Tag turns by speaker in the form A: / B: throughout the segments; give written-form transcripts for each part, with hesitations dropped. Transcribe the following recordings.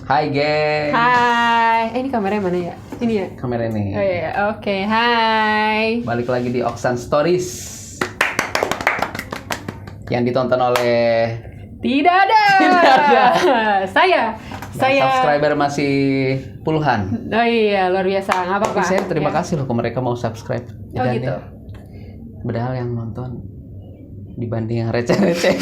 A: Hai geng.
B: Hai, ini kameranya mana ya? Ini ya?
A: Kamera ini.
B: Oh iya, oke, hai.
A: Balik lagi di Oksan Stories yang ditonton oleh
B: Tidak ada. Saya.
A: subscriber masih puluhan.
B: Oh iya, luar biasa. Nggak apa-apa.
A: Tapi saya terima
B: Ya.
A: kasih loh ke mereka mau subscribe.
B: Oh gitu.
A: Padahal yang nonton dibanding yang receh-receh.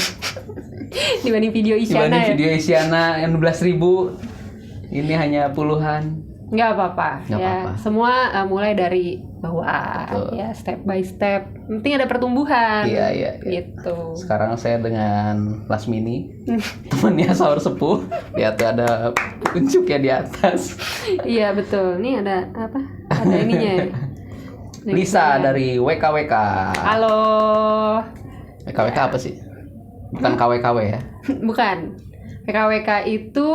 B: Dibanding video Isyana
A: Dibanding
B: ya?
A: video Isyana yang 12.000, ini hanya puluhan.
B: Nggak apa-apa.
A: Nggak
B: Ya,
A: apa-apa.
B: semua mulai dari bawah.
A: Betul.
B: Ya, step by step. Yang penting ada pertumbuhan.
A: Iya.
B: Gitu.
A: Sekarang saya dengan Lasmini, temannya sahur sepuh. Lihat tuh ada kuncuknya di atas.
B: Iya betul. Nih ada apa? Ada ininya. Ya?
A: Lisa dari WKWK.
B: Halo.
A: WKWK apa sih? Bukan KWKW ya?
B: Bukan. PKWK itu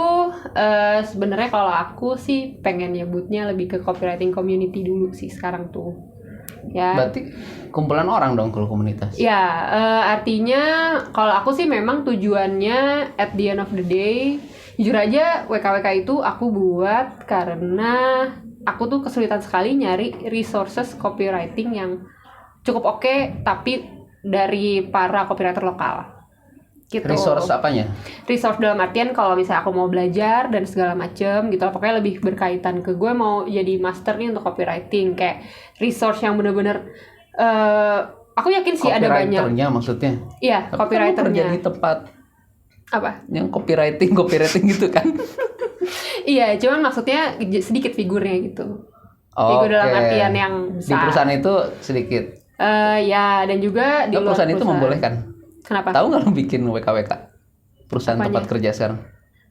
B: sebenarnya kalau aku sih pengen nyebutnya lebih ke copywriting community dulu sih sekarang tuh. Ya.
A: Berarti kumpulan orang dong kalau komunitas.
B: Ya, artinya kalau aku sih memang tujuannya at the end of the day, jujur aja WKWK itu aku buat karena aku tuh kesulitan sekali nyari resources copywriting yang cukup oke tapi dari para copywriter lokal. Gitu.
A: Resource apanya?
B: Resource dalam artian kalau misalnya aku mau belajar dan segala macem gitu, pokoknya lebih berkaitan ke gue mau jadi master nih untuk copywriting, kayak resource yang bener-bener aku yakin sih ada banyak.
A: Copywriternya maksudnya?
B: Iya,
A: Tapi
B: copywriternya.
A: kamu kerja di tempat
B: Apa?
A: yang copywriting gitu kan?
B: Iya, cuman maksudnya sedikit figurnya gitu. Figur dalam artian yang
A: Di
B: besar.
A: perusahaan itu sedikit.
B: Ya, dan juga di
A: Di
B: luar
A: perusahaan itu membolehkan.
B: Kenapa?
A: Tahu nggak lo bikin WKWK? Perusahaan
B: Apanya?
A: tempat kerja sekarang.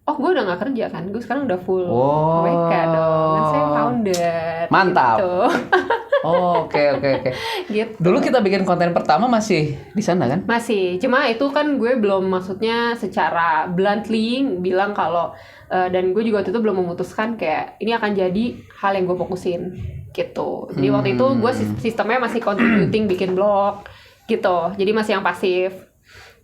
B: Oh, gue udah gak kerja kan. Gue sekarang udah full
A: Oh.
B: WK dong. Kan saya founder.
A: Mantap.
B: Gitu.
A: Oh, oke.
B: Gitu.
A: Dulu kita bikin konten pertama masih di sana kan?
B: Masih, cuma itu kan gue belum maksudnya secara bluntly bilang kalau dan gue juga waktu itu belum memutuskan kayak ini akan jadi hal yang gue fokusin gitu. Jadi waktu itu gue sistemnya masih contributing bikin blog gitu. Jadi masih yang pasif.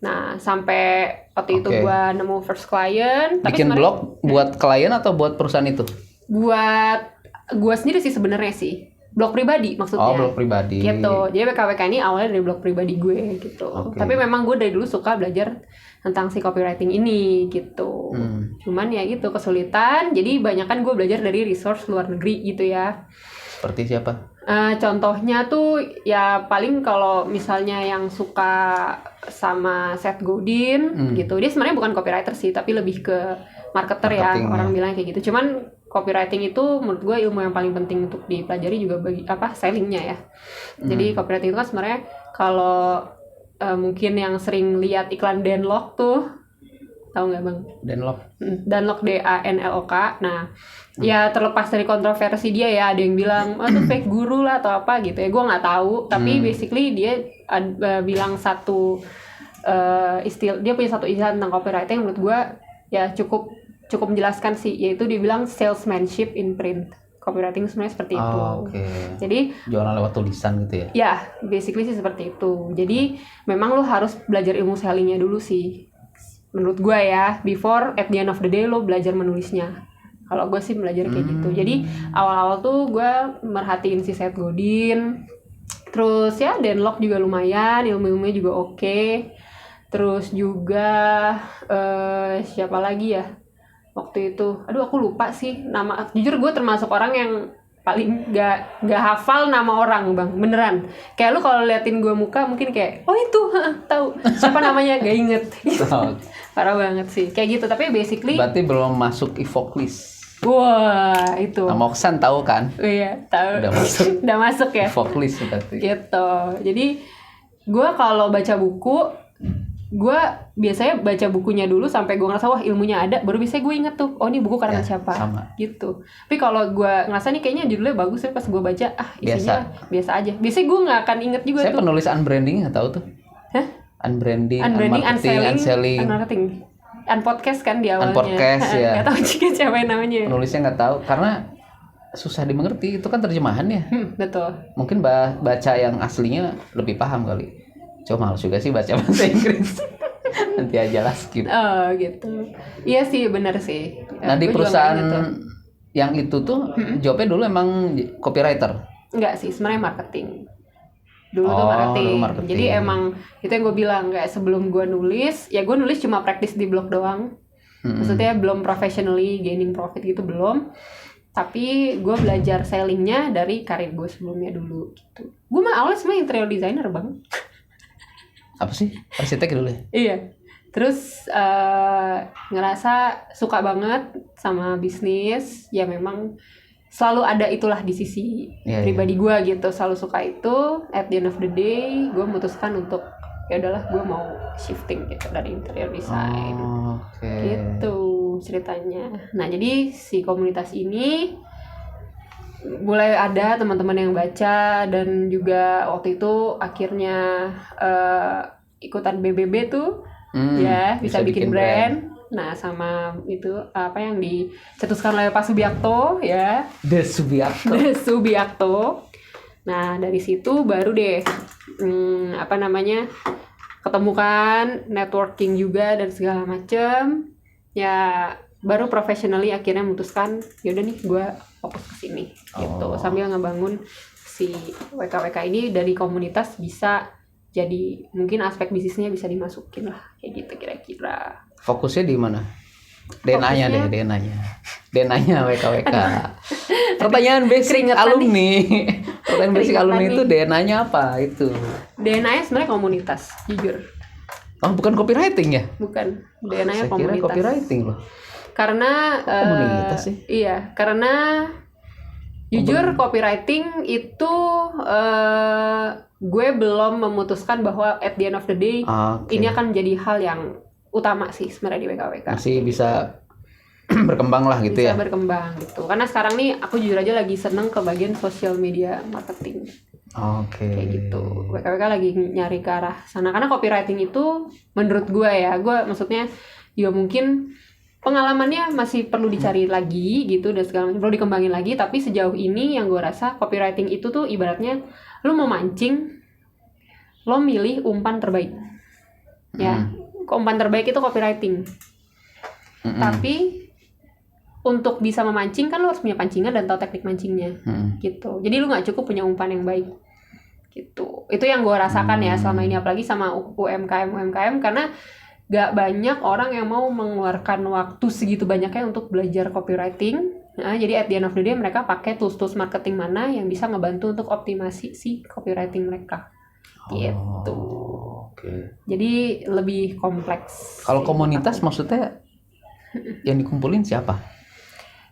B: Nah, sampai waktu itu
A: Oke.
B: gue nemu first client.
A: Bikin blog buat klien atau buat perusahaan itu?
B: Buat gue sendiri sih sebenarnya sih. Blog pribadi maksudnya.
A: Oh, blog pribadi.
B: Gitu. Jadi WKWK ini awalnya dari blog pribadi gue gitu.
A: Oke.
B: Tapi memang gue dari dulu suka belajar tentang si copywriting ini gitu. Cuman ya gitu kesulitan. Jadi banyak kan gue belajar dari resource luar negeri gitu ya.
A: Seperti siapa?
B: Contohnya tuh ya paling kalau misalnya yang suka sama Seth Godin gitu, dia sebenarnya bukan copywriter sih tapi lebih ke marketer ya,
A: Marketing,
B: orang
A: ya.
B: bilang kayak gitu. Cuman copywriting itu menurut gue ilmu yang paling penting untuk dipelajari juga bagi sellingnya ya. Jadi copywriting itu kan sebenarnya kalau mungkin yang sering lihat iklan Danlock tuh, tahu nggak bang? Danlock DANLOK. Nah, ya terlepas dari kontroversi dia ya, ada yang bilang tuh fake guru lah atau apa gitu ya, gue nggak tahu. Tapi basically dia bilang satu istilah, dia punya satu istilah tentang copywriting yang menurut gue ya cukup menjelaskan sih, yaitu dia bilang salesmanship in print. Copywriting sebenarnya seperti itu.
A: Oke.
B: Jadi
A: Jualan lewat tulisan gitu ya?
B: ya basically sih seperti itu. Jadi memang lo harus belajar ilmu sellingnya dulu sih. Menurut gue ya, before at the end of the day lo belajar menulisnya. Kalau gue sih belajar kayak gitu. Jadi awal-awal tuh gue merhatiin si Seth Godin. Terus ya Danlock juga lumayan, ilmu-ilmunya juga oke. Terus juga siapa lagi ya waktu itu? Aduh aku lupa sih nama. Jujur gue termasuk orang yang paling gak hafal nama orang bang, beneran. Kayak lu kalau liatin gue muka mungkin kayak oh itu tahu siapa namanya, gak inget. Parah banget sih kayak gitu. Tapi basically
A: Berarti belum masuk Evoklis.
B: wah itu
A: Sama Oksan tahu kan?
B: iya tahu.
A: Udah masuk.
B: Udah masuk ya
A: Evoklis berarti.
B: gitu. Jadi gue kalau baca buku, gue biasanya baca bukunya dulu sampai gue ngerasa wah ilmunya ada, baru bisa gue inget tuh oh ini buku karangan
A: Ya,
B: siapa
A: sama.
B: gitu. Tapi kalau gue ngerasa nih kayaknya judulnya bagus, tapi pas gue baca isinya biasa aja, biasanya gue nggak akan inget juga
A: Saya
B: tuh.
A: penulis unbranding nggak tahu tuh.
B: Hah?
A: Unbranding,
B: Unbranding,
A: unselling.
B: unmarketing, unpodcast kan di awalnya.
A: Unpodcast, ya.
B: Nggak tahu juga siapa yang namanya.
A: Penulisnya nggak tahu karena susah dimengerti, itu kan terjemahannya.
B: Betul.
A: Mungkin baca yang aslinya lebih paham kali. Cuma males juga sih baca bahasa Inggris. Nanti aja lah skip.
B: Oh gitu. Iya sih, bener sih.
A: Nah di
B: Gua juga
A: perusahaan
B: ngalamin itu.
A: yang itu tuh jobnya dulu emang copywriter.
B: Enggak sih, sebenarnya marketing. Dulu tuh
A: Oh,
B: marketing.
A: dulu marketing.
B: Jadi emang itu yang gue bilang, kayak sebelum gue nulis, ya gue nulis cuma praktis di blog doang. Maksudnya belum professionally gaining profit gitu, belum. Tapi gue belajar sellingnya dari karir gue sebelumnya dulu gitu. Gue mah awalnya sebenarnya interior designer bang.
A: Apa sih? Arsitek dulu ya?
B: Iya. Terus ngerasa suka banget sama bisnis. Ya memang selalu ada itulah di sisi pribadi gue gitu. Selalu suka itu. At the end of the day, gue memutuskan untuk ya udahlah gue mau shifting gitu dari interior design. Gitu ceritanya. Nah jadi si komunitas ini mulai ada teman-teman yang baca, dan juga waktu itu akhirnya ikutan BBB tuh ya bisa bikin brand. Nah sama itu apa yang dicetuskan oleh Pak Subiakto ya,
A: The Subiakto.
B: The Subiakto. Nah dari situ baru deh apa namanya, ketemu kan, networking juga dan segala macem. Ya baru professionally akhirnya memutuskan yaudah nih gue fokus ke sini gitu, sambil ngebangun si WKWK ini dari komunitas bisa jadi mungkin aspek bisnisnya bisa dimasukin lah kayak gitu kira-kira.
A: Fokusnya di mana? DNA-nya deh, DNA-nya WKWK. Pertanyaan basic alumni. Pertanyaan basic alumni itu DNA-nya apa itu?
B: DNA-nya sebenarnya komunitas, jujur.
A: Oh, bukan copywriting ya?
B: Bukan. DNA-nya
A: Saya
B: komunitas.
A: kira copywriting loh.
B: Karena
A: komunitas sih?
B: Iya, karena jujur copywriting itu gue belum memutuskan bahwa at the end of the day ini akan menjadi hal yang utama sih sebenarnya di WKWK.
A: Masih bisa berkembang lah gitu
B: bisa
A: ya.
B: Bisa berkembang gitu. Karena sekarang nih aku jujur aja lagi seneng ke bagian social media marketing. Kayak gitu. WKWK lagi nyari ke arah sana. Karena copywriting itu menurut gue ya, gue maksudnya juga mungkin pengalamannya masih perlu dicari lagi gitu dan segala macam, perlu dikembangin lagi. Tapi sejauh ini yang gue rasa copywriting itu tuh ibaratnya lu mau mancing, lo milih umpan terbaik. Ya, umpan terbaik itu copywriting. Tapi untuk bisa memancing kan lo harus punya pancingan dan tahu teknik mancingnya. Gitu. Jadi lu nggak cukup punya umpan yang baik. Gitu. Itu yang gue rasakan ya selama ini, apalagi sama UMKM karena gak banyak orang yang mau mengeluarkan waktu segitu banyaknya untuk belajar copywriting. Nah, jadi at the end of the day mereka pakai tools-tools marketing mana yang bisa ngebantu untuk optimasi si copywriting mereka. Gitu. Jadi lebih kompleks.
A: Kalau komunitas maksudnya yang dikumpulin siapa?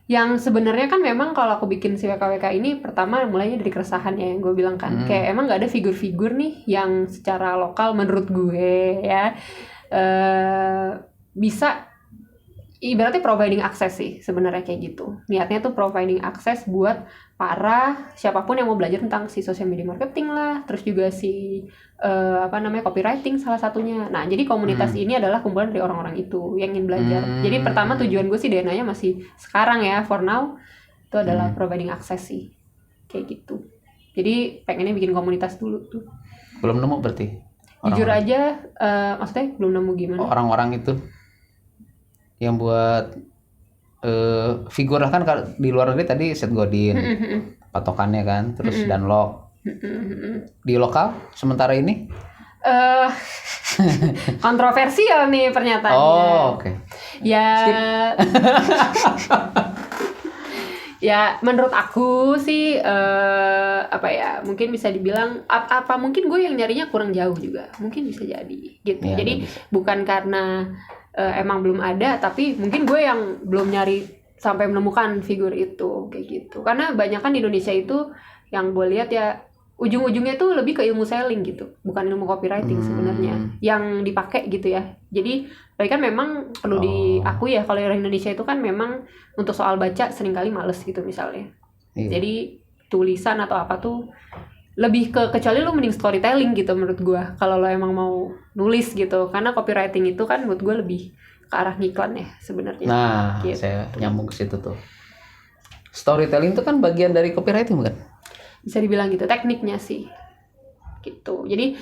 B: Yang sebenarnya kan memang kalau aku bikin si WKWK ini pertama mulainya dari keresahan ya yang gue bilang kan. Kayak emang gak ada figur-figur nih yang secara lokal menurut gue ya bisa ibaratnya providing access sih sebenarnya kayak gitu. Niatnya tuh providing access buat para siapapun yang mau belajar tentang si social media marketing lah, terus juga si copywriting salah satunya. Nah, jadi komunitas ini adalah kumpulan dari orang-orang itu yang ingin belajar. Jadi pertama tujuan gue sih DNA-nya masih sekarang ya, for now itu adalah providing access sih. Kayak gitu. Jadi pengennya bikin komunitas dulu tuh.
A: Belum nemu berarti?
B: Jujur aja, maksudnya belum nemu gimana?
A: Orang-orang itu yang buat figur kan di luar negeri tadi Seth Godin patokannya kan, terus Dunlop. Di lokal sementara ini
B: kontroversial nih pernyataannya. Ya ya menurut aku sih mungkin bisa dibilang apa mungkin gue yang nyarinya kurang jauh juga, mungkin bisa jadi gitu ya, jadi bukan karena emang belum ada, tapi mungkin gue yang belum nyari sampai menemukan figur itu kayak gitu. Karena banyak kan di Indonesia itu yang gue lihat ya ujung-ujungnya tuh lebih ke ilmu selling gitu, bukan ilmu copywriting sebenarnya yang dipakai gitu ya. Jadi tapi kan memang perlu diakui ya, kalau orang Indonesia itu kan memang untuk soal baca seringkali males gitu misalnya. Jadi tulisan atau apa tuh lebih kecuali lu mending storytelling gitu menurut gue kalau lo emang mau nulis gitu. Karena copywriting itu kan menurut gue lebih ke arah ngiklan ya sebenarnya.
A: Nah, gitu. Saya nyambung ke situ tuh. Storytelling itu kan bagian dari copywriting bukan?
B: Bisa dibilang gitu, tekniknya sih gitu. Jadi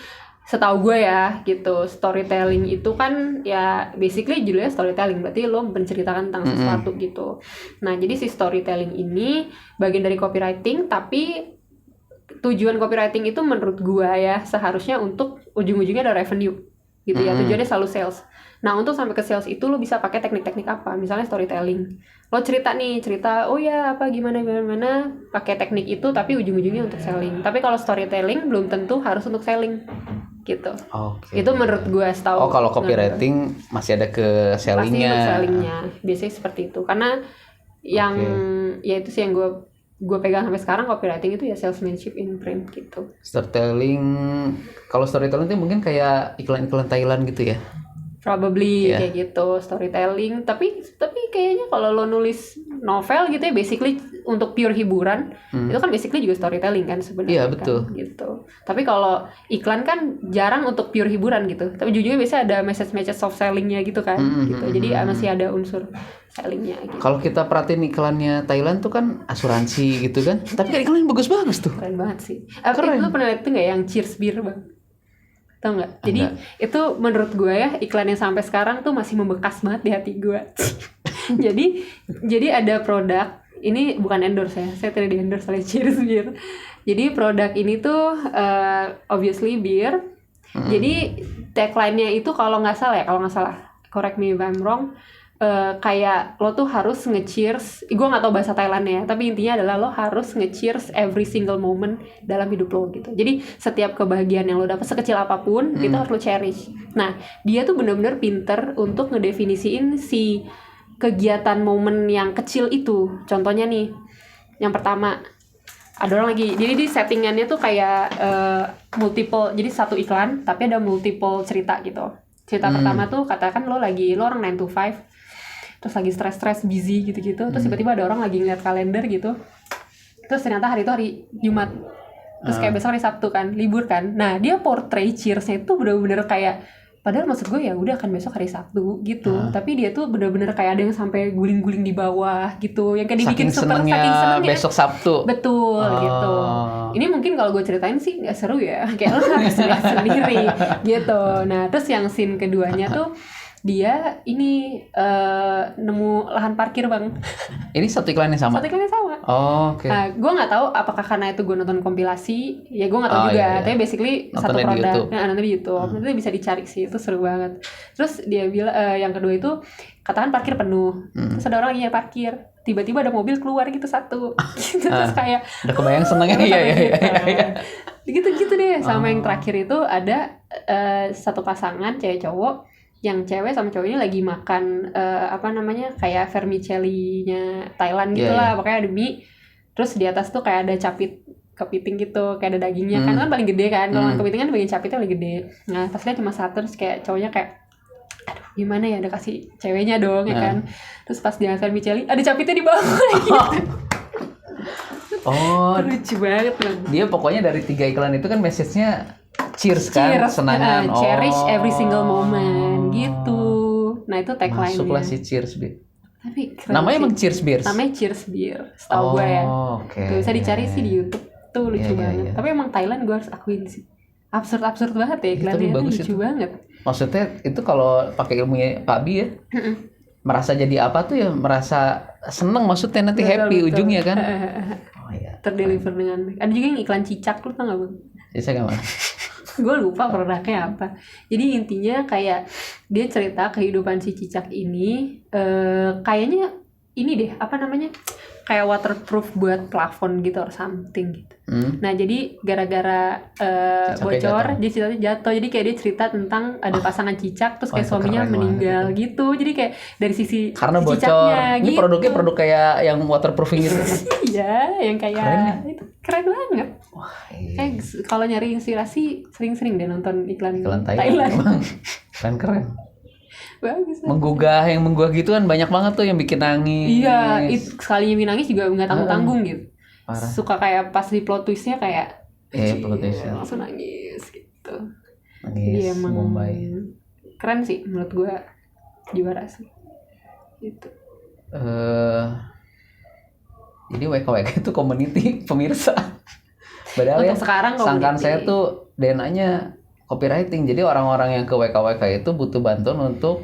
B: setahu gue ya gitu, storytelling itu kan ya basically judulnya storytelling, berarti lo menceritakan tentang sesuatu gitu. Nah jadi si storytelling ini bagian dari copywriting, tapi tujuan copywriting itu menurut gue ya seharusnya untuk ujung-ujungnya ada revenue gitu ya, tujuannya selalu sales. Nah untuk sampai ke sales itu lo bisa pakai teknik-teknik apa, misalnya storytelling, lo cerita oh ya apa gimana pakai teknik itu, tapi ujung-ujungnya untuk selling. Tapi kalau storytelling belum tentu harus untuk selling gitu.
A: Oke.
B: Itu menurut gue setahu.
A: Oh kalau copywriting masih ada ke
B: pasti
A: sellingnya.
B: untuk sellingnya biasanya seperti itu, karena yang ya itu sih yang gue pegang sampai sekarang, copywriting itu ya salesmanship in print gitu.
A: Storytelling, kalau storytelling itu mungkin kayak iklan-iklan Thailand gitu ya.
B: Probably kayak gitu storytelling, tapi kayaknya kalau lo nulis novel gitu ya basically untuk pure hiburan, itu kan basically juga storytelling kan sebenarnya.
A: Iya betul.
B: Kan, gitu. Tapi kalau iklan kan jarang untuk pure hiburan gitu, tapi jujurnya biasanya ada message soft sellingnya gitu kan, gitu. Jadi masih ada unsur sellingnya gitu.
A: Kalau kita perhatiin iklannya Thailand tuh kan asuransi gitu kan, tapi kan iklannya bagus-bagus tuh.
B: Keren banget sih. Lo pernah lihat tuh nggak yang Cheers Beer bang? Tau nggak? Jadi itu menurut gue ya iklan yang sampai sekarang tuh masih membekas banget di hati gue. jadi ada produk, ini bukan endorse ya, saya tidak di endorse oleh Cheers Beer. Jadi produk ini tuh obviously beer. Jadi tagline-nya itu kalau nggak salah, correct me if I'm wrong, kayak lo tuh harus nge-cheers, gue nggak tahu bahasa Thailandnya, tapi intinya adalah lo harus nge-cheers every single moment dalam hidup lo gitu. Jadi setiap kebahagiaan yang lo dapat sekecil apapun itu harus lo cherish. Nah dia tuh bener-bener pinter untuk ngedefinisiin si kegiatan momen yang kecil itu. Contohnya nih, yang pertama ada orang lagi, jadi di settingannya tuh kayak multiple, jadi satu iklan tapi ada multiple cerita gitu. Cerita pertama tuh katakan lo orang 9 to 5, terus lagi stres busy gitu-gitu, terus tiba-tiba ada orang lagi ngeliat kalender gitu, terus ternyata hari itu hari Jumat, terus kayak besok hari Sabtu kan, libur kan. Nah dia portray cheersnya itu bener-bener kayak, padahal maksud gue ya udah kan besok hari Sabtu gitu, tapi dia tuh bener-bener kayak ada yang sampai guling-guling di bawah gitu, yang kayak dibikin saking senengnya
A: besok Sabtu.
B: Betul gitu. Ini mungkin kalau gue ceritain sih nggak seru ya, kayak lo harus lihat sendiri gitu. Nah terus yang scene keduanya tuh dia ini nemu lahan parkir bang.
A: Ini satu iklan yang sama?
B: Satu iklan yang sama.
A: Oh, oke.
B: Nah, gue nggak tahu apakah karena itu gue nonton kompilasi, ya gue nggak tahu juga. Tapi basically
A: nontonnya
B: satu produk, nonton di YouTube. Nanti bisa dicari sih, itu seru banget. Terus dia bilang yang kedua itu katakan parkir penuh, terus ada orang yang parkir, tiba-tiba ada mobil keluar gitu satu, gitu. Terus kayak
A: udah kebayang senengnya. Iya.
B: Gitu deh. Sama yang terakhir itu ada satu pasangan cewek cowok, yang cewek sama cowok ini lagi makan kayak vermicelli-nya Thailand gitu lah, pokoknya ada mie, terus di atas tuh kayak ada kepiting gitu, kayak ada dagingnya kan paling gede kan, kalau kepiting kan bagian capitnya paling gede. Nah pas lihat cuma satu, terus kayak cowoknya kayak aduh gimana ya, ada kasih ceweknya dong ya kan. Terus pas dia vermicelli ada capitnya di bawah gitu. Lucu banget kan.
A: Dia pokoknya dari 3 iklan itu kan message-nya cheers kan, kesenangan.
B: Cherish every single moment gitu. Nah itu tagline-nya.
A: Masuklah si Cheers Beer.
B: Tapi
A: namanya emang Cheers Beer.
B: Namanya Cheers Beer, setahu gue ya.
A: Okay.
B: Tuh, bisa dicari sih di YouTube. Tuh lucu banget. Tapi emang Thailand gue harus akuin sih. Absurd banget ya iklannya, lucu banget.
A: Maksudnya itu kalau pakai ilmunya Pak Bi ya, merasa jadi apa tuh ya, merasa seneng maksudnya, nanti happy ujungnya kan. Oh iya.
B: Terdeliver dengan. Ada juga yang iklan cicak, lu tau nggak bang?
A: Cicak apa?
B: Gue lupa produknya apa. Jadi intinya kayak dia cerita kehidupan si cicak ini, kayaknya ini deh kayak waterproof buat plafon gitu or something gitu. Nah jadi gara-gara bocor dia ceritanya jatuh, jadi kayak dia cerita tentang ada pasangan cicak, terus kayak suaminya meninggal gitu. Jadi kayak dari sisi
A: karena
B: si
A: bocor ini
B: gitu.
A: produk kayak yang waterproofing gitu.
B: Iya yang kayak itu keren banget.
A: Wah, iya.
B: Kalau nyari inspirasi sering-sering deh nonton iklan
A: Thailand. Emang keren.
B: Bagus.
A: Menggugah gitu kan banyak banget tuh yang bikin nangis.
B: Iya, sekalinya nangis juga nggak tanggung-tanggung gitu.
A: Parah.
B: Suka kayak pas di plot twistnya kayak
A: plot twistnya
B: langsung nangis gitu.
A: Nangis.
B: Jadi emang
A: Mumbai.
B: Keren sih menurut gue, juara sih. Gitu.
A: Jadi WKWK itu community pemirsa. Padahal ya
B: sekarang
A: sangkaan saya tuh DNA-nya copywriting. Jadi orang-orang yang ke WKWK itu butuh bantuan untuk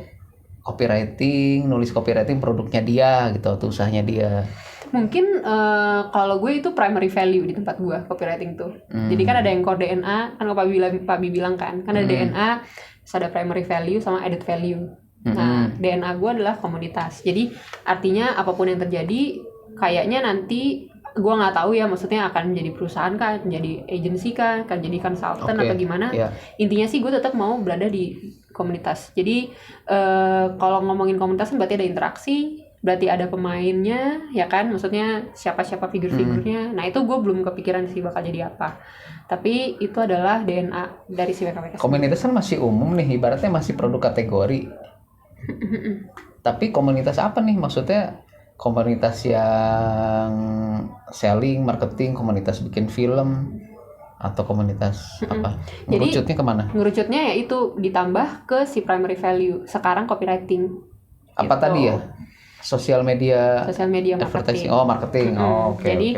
A: copywriting, nulis copywriting produknya dia gitu atau usahanya dia.
B: Mungkin kalau gue itu primary value di tempat gue copywriting tuh. Jadi kan ada yang core DNA, kan Pak Bi bilang kan ada DNA, terus ada primary value sama added value. Nah, DNA gue adalah komunitas. Jadi artinya apapun yang terjadi, kayaknya nanti gue nggak tahu ya, maksudnya akan menjadi perusahaan kah, menjadi agency kah, akan jadi consultant atau gimana. Intinya sih gue tetap mau berada di komunitas. Jadi kalau ngomongin komunitas kan berarti ada interaksi, berarti ada pemainnya, ya kan? Maksudnya siapa-siapa figur-figurnya. Nah itu gue belum kepikiran sih bakal jadi apa. Tapi itu adalah DNA dari si WKWK.
A: Komunitas kan masih umum nih, ibaratnya masih produk kategori. Tapi komunitas apa nih? Maksudnya komunitas yang selling, marketing, komunitas bikin film, atau komunitas apa? Ngerucutnya kemana?
B: Ngerucutnya ya itu ditambah ke si primary value. Sekarang copywriting.
A: Apa
B: gitu.
A: tadi ya? Sosial media
B: marketing.
A: Marketing. Oke.
B: Jadi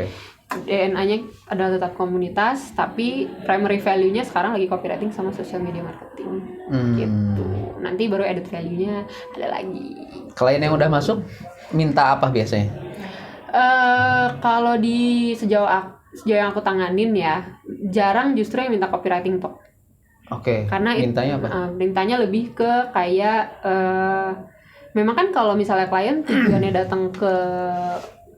B: DNA-nya adalah tetap komunitas, tapi primary value-nya sekarang lagi copywriting sama social media marketing. Gitu. Nanti baru added value-nya ada lagi.
A: Klien yang udah masuk minta apa biasanya?
B: Kalau di sejauh yang aku tanganin ya, jarang justru yang minta copywriting talk.
A: Oke.
B: Karena
A: mintanya apa?
B: Mintanya lebih ke kayak memang kan kalau misalnya klien tujuannya datang ke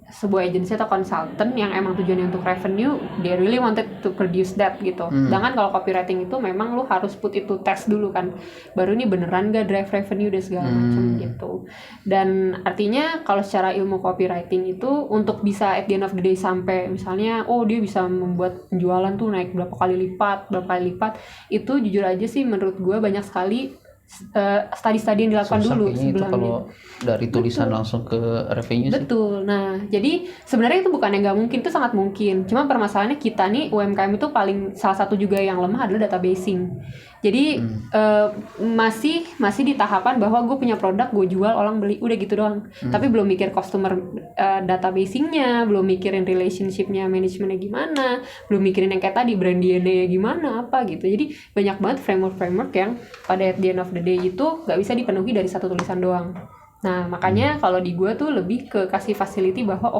B: sebuah agensi atau consultant yang emang tujuannya untuk revenue, they really wanted to produce that gitu. Sedangkan kalau copywriting itu memang lu harus put itu test dulu kan, baru ini beneran gak drive revenue dan segala macam gitu. Dan artinya kalau secara ilmu copywriting itu untuk bisa at the end of the day sampai misalnya dia bisa membuat penjualan tuh naik berapa kali lipat, itu jujur aja sih menurut gue banyak sekali study-study yang dilakukan dulu sebelumnya.
A: Kalau dari tulisan langsung ke revenue sih.
B: Betul. Nah, jadi sebenarnya itu bukan yang nggak mungkin, itu sangat mungkin. Cuma permasalahannya kita nih UMKM itu salah satu juga yang lemah adalah databasing. Jadi masih di tahapan bahwa gue punya produk, gue jual, orang beli, udah gitu doang. Tapi belum mikir customer databasingnya, belum mikirin relationshipnya, manajemennya gimana, belum mikirin yang kayak tadi brand DNA gimana apa gitu. Jadi banyak banget framework yang pada at the end of the day itu nggak bisa dipenuhi dari satu tulisan doang. Nah makanya kalau di gue tuh lebih ke kasih facility bahwa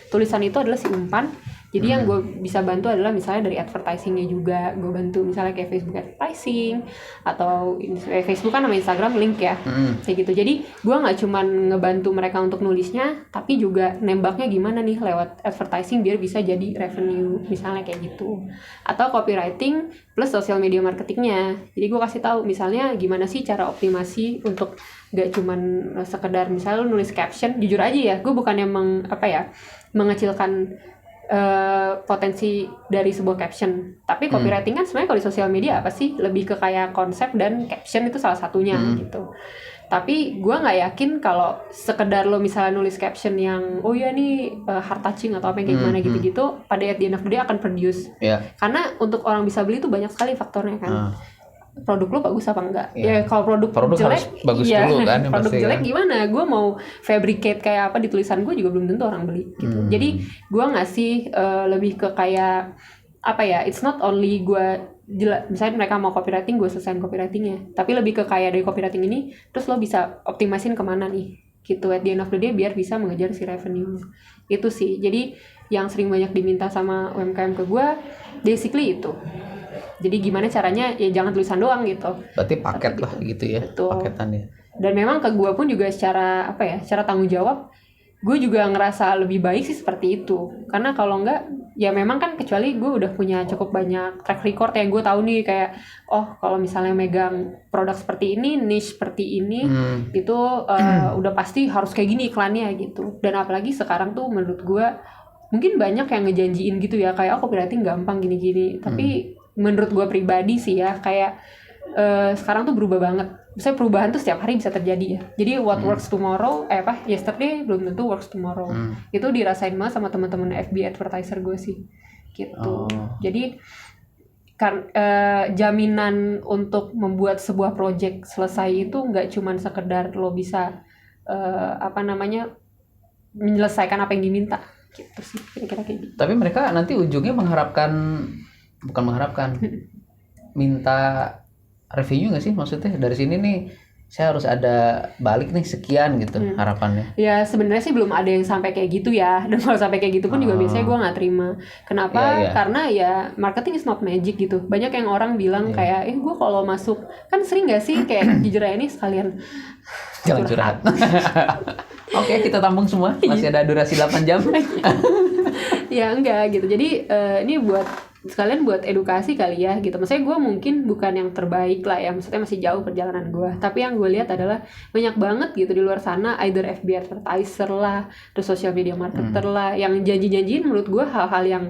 B: tulisan itu adalah si umpan. Jadi yang gue bisa bantu adalah misalnya dari advertisingnya juga, gue bantu misalnya kayak Facebook advertising atau Facebook kan sama Instagram link ya, kayak gitu. Jadi gue nggak cuman ngebantu mereka untuk nulisnya, tapi juga nembaknya gimana nih lewat advertising biar bisa jadi revenue misalnya kayak gitu. Atau copywriting plus social media marketingnya. Jadi gue kasih tahu misalnya gimana sih cara optimasi untuk gak cuman sekedar misalnya lu nulis caption. Jujur aja ya, gue bukannya mengecilkan potensi dari sebuah caption, tapi copywriting kan sebenarnya kalau di sosial media apa sih, lebih ke kayak konsep dan caption itu salah satunya gitu. Tapi gue nggak yakin kalau sekedar lo misalnya nulis caption yang nih heart touching atau apa yang kayak gimana gitu-gitu, pada at the end of the day akan produce. Karena untuk orang bisa beli itu banyak sekali faktornya kan. Produk lo bagus apa enggak? Ya kalau produk jelek
A: harus bagus dulu kan.
B: Produk jelek
A: kan.
B: gimana? Gue mau fabricate kayak apa di tulisan gue juga belum tentu orang beli gitu. Jadi gue ngasih lebih ke kayak apa ya? It's not only gue misalnya mereka mau copywriting, gue selesain copywritingnya. Tapi lebih ke kayak dari copywriting ini, terus lo bisa optimisin kemana nih? Gitu at the end of the day biar bisa mengejar si revenue. Itu sih. Jadi yang sering banyak diminta sama UMKM ke gue, basically itu. Jadi gimana caranya, ya jangan tulisan doang gitu.
A: Berarti paket lah gitu ya.
B: Betul.
A: Paketannya.
B: Dan memang ke gue pun juga secara secara tanggung jawab, gue juga ngerasa lebih baik sih seperti itu. Karena kalau enggak, ya memang kan kecuali gue udah punya cukup banyak track record yang gue tahu nih kayak, kalau misalnya megang produk seperti ini, niche seperti ini, itu udah pasti harus kayak gini iklannya gitu. Dan apalagi sekarang tuh menurut gue, mungkin banyak yang ngejanjiin gitu ya, kayak copywriting gampang gini-gini. Tapi menurut gue pribadi sih ya, kayak sekarang tuh berubah banget. Misalnya perubahan tuh setiap hari bisa terjadi ya. Jadi what works tomorrow, yesterday belum tentu works tomorrow. Itu dirasain banget sama teman-teman FB advertiser gue sih, gitu. Jadi jaminan untuk membuat sebuah project selesai itu nggak cuman sekedar lo bisa menyelesaikan apa yang diminta, gitu sih kira-kira kayak gitu.
A: Tapi mereka nanti ujungnya minta revenue nggak sih, maksudnya dari sini nih saya harus ada balik nih sekian gitu harapannya.
B: Ya sebenarnya sih belum ada yang sampai kayak gitu ya. Dan kalau sampai kayak gitu pun juga biasanya gue nggak terima. Kenapa?
A: Iya.
B: Karena ya marketing is not magic gitu. Banyak yang orang bilang kayak, gue kalau masuk kan sering nggak sih kayak jujur aja nih sekalian
A: Jangan curhat. Oke, kita tampung semua. Masih ada durasi 8 jam.
B: Ya enggak gitu. Jadi ini buat sekalian buat edukasi kali ya gitu. Maksudnya gue mungkin bukan yang terbaik lah ya, maksudnya masih jauh perjalanan gue. Tapi yang gue lihat adalah banyak banget gitu di luar sana, either FB advertiser lah, terus social media marketer lah, yang janji-janjiin menurut gue hal-hal yang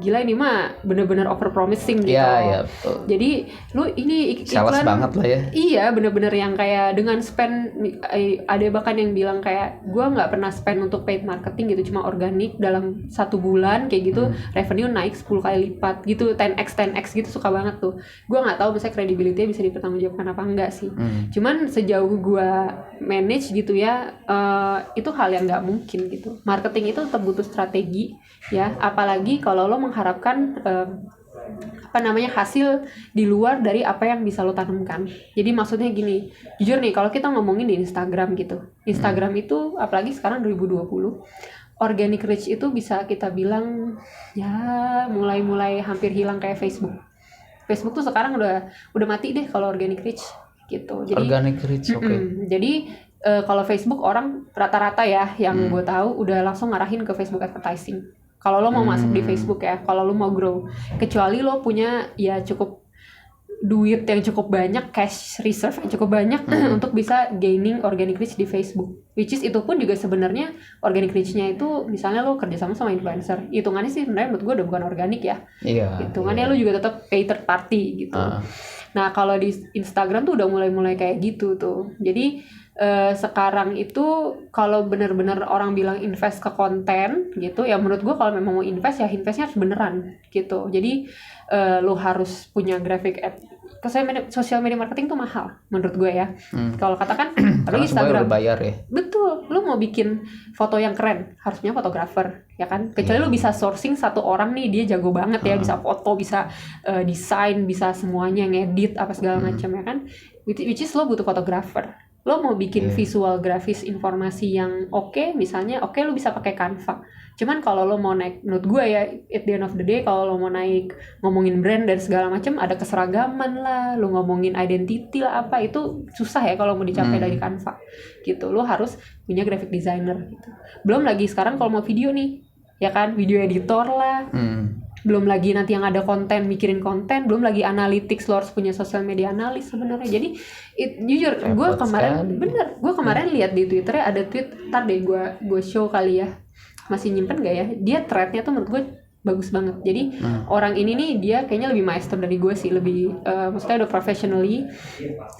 B: gila, ini mah bener-bener over promising gitu.
A: Iya, betul.
B: Jadi lu ini
A: Sales banget lah ya.
B: Iya, bener-bener yang kayak dengan spend, ada bahkan yang bilang kayak gue nggak pernah spend untuk paid marketing gitu, cuma organik dalam 1 bulan kayak gitu, revenue naik 10 kali lipat gitu, 10x gitu, suka banget tuh. Gue nggak tahu misalnya credibility-nya bisa dipertanggungjawabkan apa enggak sih. Cuman sejauh gue manage gitu ya, itu hal yang nggak mungkin gitu. Marketing itu tetap butuh strategi ya, apalagi kalau lo mengharapkan hasil di luar dari apa yang bisa lo tanamkan. Jadi maksudnya gini, jujur nih kalau kita ngomongin di Instagram gitu, Instagram itu apalagi sekarang 2020, organic reach itu bisa kita bilang ya mulai hampir hilang kayak Facebook. Facebook tuh sekarang udah mati deh kalau organic reach gitu. Jadi
A: Organic reach, oke.
B: Jadi kalau Facebook orang rata-rata ya yang gue tahu udah langsung ngarahin ke Facebook advertising. Kalau lo mau masuk di Facebook ya, kalau lo mau grow, kecuali lo punya ya cukup duit yang cukup banyak, cash reserve yang cukup banyak untuk bisa gaining organic reach di Facebook. Which is itu pun juga sebenarnya organic reach-nya itu misalnya lo kerjasama sama influencer. Hitungannya sih sebenarnya menurut gue udah bukan organik ya.
A: Iya.
B: Hitungannya lo juga tetap pay third party gitu. Nah kalau di Instagram tuh udah mulai kayak gitu tuh. Jadi sekarang itu kalau benar-benar orang bilang invest ke konten gitu ya, menurut gue kalau memang mau invest ya investnya harus beneran gitu. Jadi lo harus punya graphic ad. Social media marketing tuh mahal menurut gue ya. Kalau katakan apalagi Instagram
A: udah bayar ya.
B: Betul, lo mau bikin foto yang keren harus punya fotografer ya kan. Kecuali lo bisa sourcing satu orang nih dia jago banget ya, bisa foto, bisa desain, bisa semuanya, ngedit apa segala macam ya kan. Which is lo butuh fotografer. Lo mau bikin visual grafis informasi yang oke, misalnya oke, lo bisa pakai Canva. Cuman kalau lo mau naik, menurut gue ya at the end of the day, kalau lo mau naik ngomongin brand dan segala macam, ada keseragaman lah, lo ngomongin identity lah apa, itu susah ya kalau mau dicapai dari Canva gitu. Lo harus punya graphic designer gitu. Belum lagi sekarang kalau mau video nih ya kan, video editor lah. Belum lagi nanti yang ada konten, mikirin konten, belum lagi analytics, lo harus punya social media analis sebenarnya. Jadi jujur gue kemarin lihat di Twitternya ada tweet, ntar deh gue show kali ya, masih nyimpen gak ya, dia threadnya tuh menurut gue bagus banget. Jadi orang ini nih dia kayaknya lebih master dari gue sih, lebih maksudnya udah professionally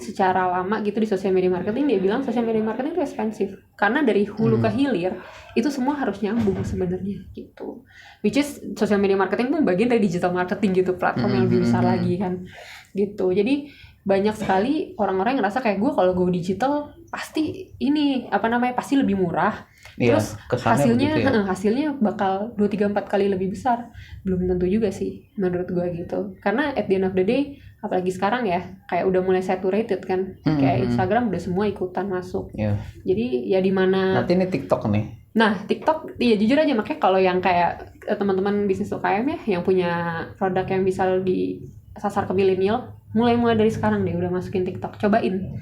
B: secara lama gitu di social media marketing. Dia bilang social media marketing itu expensive karena dari hulu ke hilir itu semua harus nyambung sebenarnya gitu. Which is social media marketing pun bagian dari digital marketing gitu, platform yang lebih besar lagi kan gitu. Jadi banyak sekali orang-orang yang ngerasa kayak gue kalau go digital pasti ini pasti lebih murah. Terus hasilnya bakal 2, 3, 4 kali lebih besar. Belum tentu juga sih menurut gue gitu. Karena at the end of the day, apalagi sekarang ya kayak udah mulai saturated kan. Kayak Instagram udah semua ikutan masuk. Jadi ya di mana
A: nanti ini TikTok nih.
B: Nah, TikTok, iya jujur aja, makanya kalau yang kayak teman-teman bisnis UKM ya, yang punya produk yang bisa disasar ke milenial, mulai dari sekarang deh udah masukin TikTok, cobain,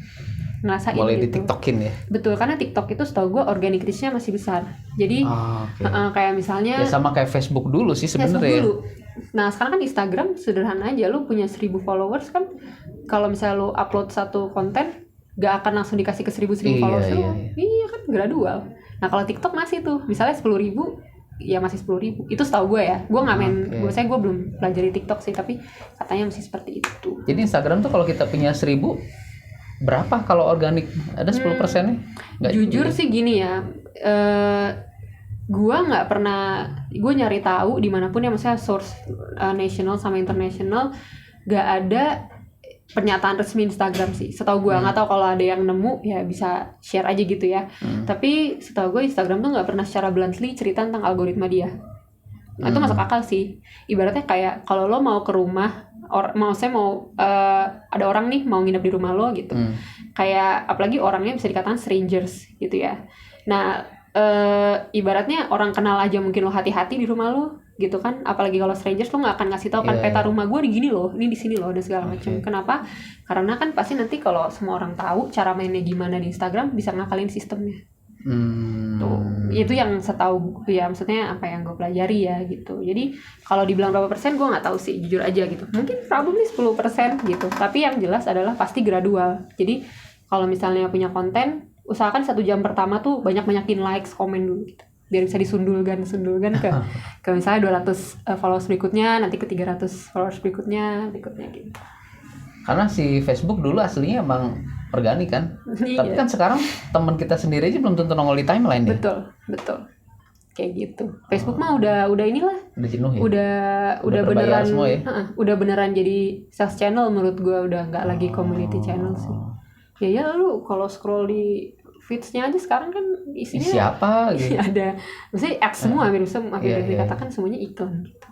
B: ngerasain
A: mulai
B: gitu.
A: di TikTokin ya.
B: Betul, karena TikTok itu setahu gue organic reach-nya masih besar. Jadi kayak misalnya
A: ya sama kayak Facebook dulu sih sebenarnya.
B: Nah sekarang kan Instagram sederhana aja, lu punya 1.000 followers kan, kalau misalnya lu upload satu konten gak akan langsung dikasih ke 1.000 followers. Iya kan, gradual. Nah kalau TikTok masih tuh, misalnya 10.000 ya masih 10.000. Itu setahu gue ya. Gue nggak main, gue belum pelajari TikTok sih, tapi katanya masih seperti itu.
A: Jadi Instagram tuh kalau kita punya 1.000, berapa kalau organik? Ada 10%-nya?
B: Jujur sih gini ya, gue nggak pernah, gue nyari tahu dimanapun ya, maksudnya source national sama international, nggak ada pernyataan resmi Instagram sih. Setahu gue, nggak tahu kalau ada yang nemu ya bisa share aja gitu ya. Tapi setahu gue Instagram tuh nggak pernah secara bluntly cerita tentang algoritma dia. Nah, itu masuk akal sih. Ibaratnya kayak kalau lo mau ke rumah maksudnya mau ada orang nih mau nginep di rumah lo gitu. Kayak apalagi orangnya bisa dikatakan strangers gitu ya. Nah, ibaratnya orang kenal aja mungkin lo hati-hati di rumah lo gitu kan. Apalagi kalau strangers lo nggak akan ngasih tahu kan peta rumah gue di gini loh, ini di sini loh dan segala macam. Kenapa? Karena kan pasti nanti kalau semua orang tahu cara mainnya gimana di Instagram bisa ngakalin sistemnya. Tuh, itu yang setahu ya, maksudnya apa yang gue pelajari ya gitu. Jadi kalau dibilang berapa persen gue nggak tahu sih, jujur aja gitu. Mungkin probably 10% gitu. Tapi yang jelas adalah pasti gradual. Jadi kalau misalnya punya konten, usahakan 1 jam pertama tuh banyak-banyakin likes, komen dulu gitu. Biar bisa disundulkan ke misalnya 200 followers berikutnya, nanti ke 300 followers berikutnya gitu.
A: Karena si Facebook dulu aslinya emang organik kan.
B: Iya.
A: Tapi kan sekarang teman kita sendiri aja belum tentu nongol di timeline ya.
B: Betul. Kayak gitu. Facebook mah udah inilah.
A: Udah jenuh ya.
B: Udah beneran
A: semua ya?
B: udah beneran jadi sales channel menurut gua, udah nggak lagi community channel sih. Ya lu kalau scroll di feeds-nya aja sekarang kan isinya
A: siapa gitu.
B: Ada maksudnya ads semua, hampir dikatakan semuanya iklan gitu.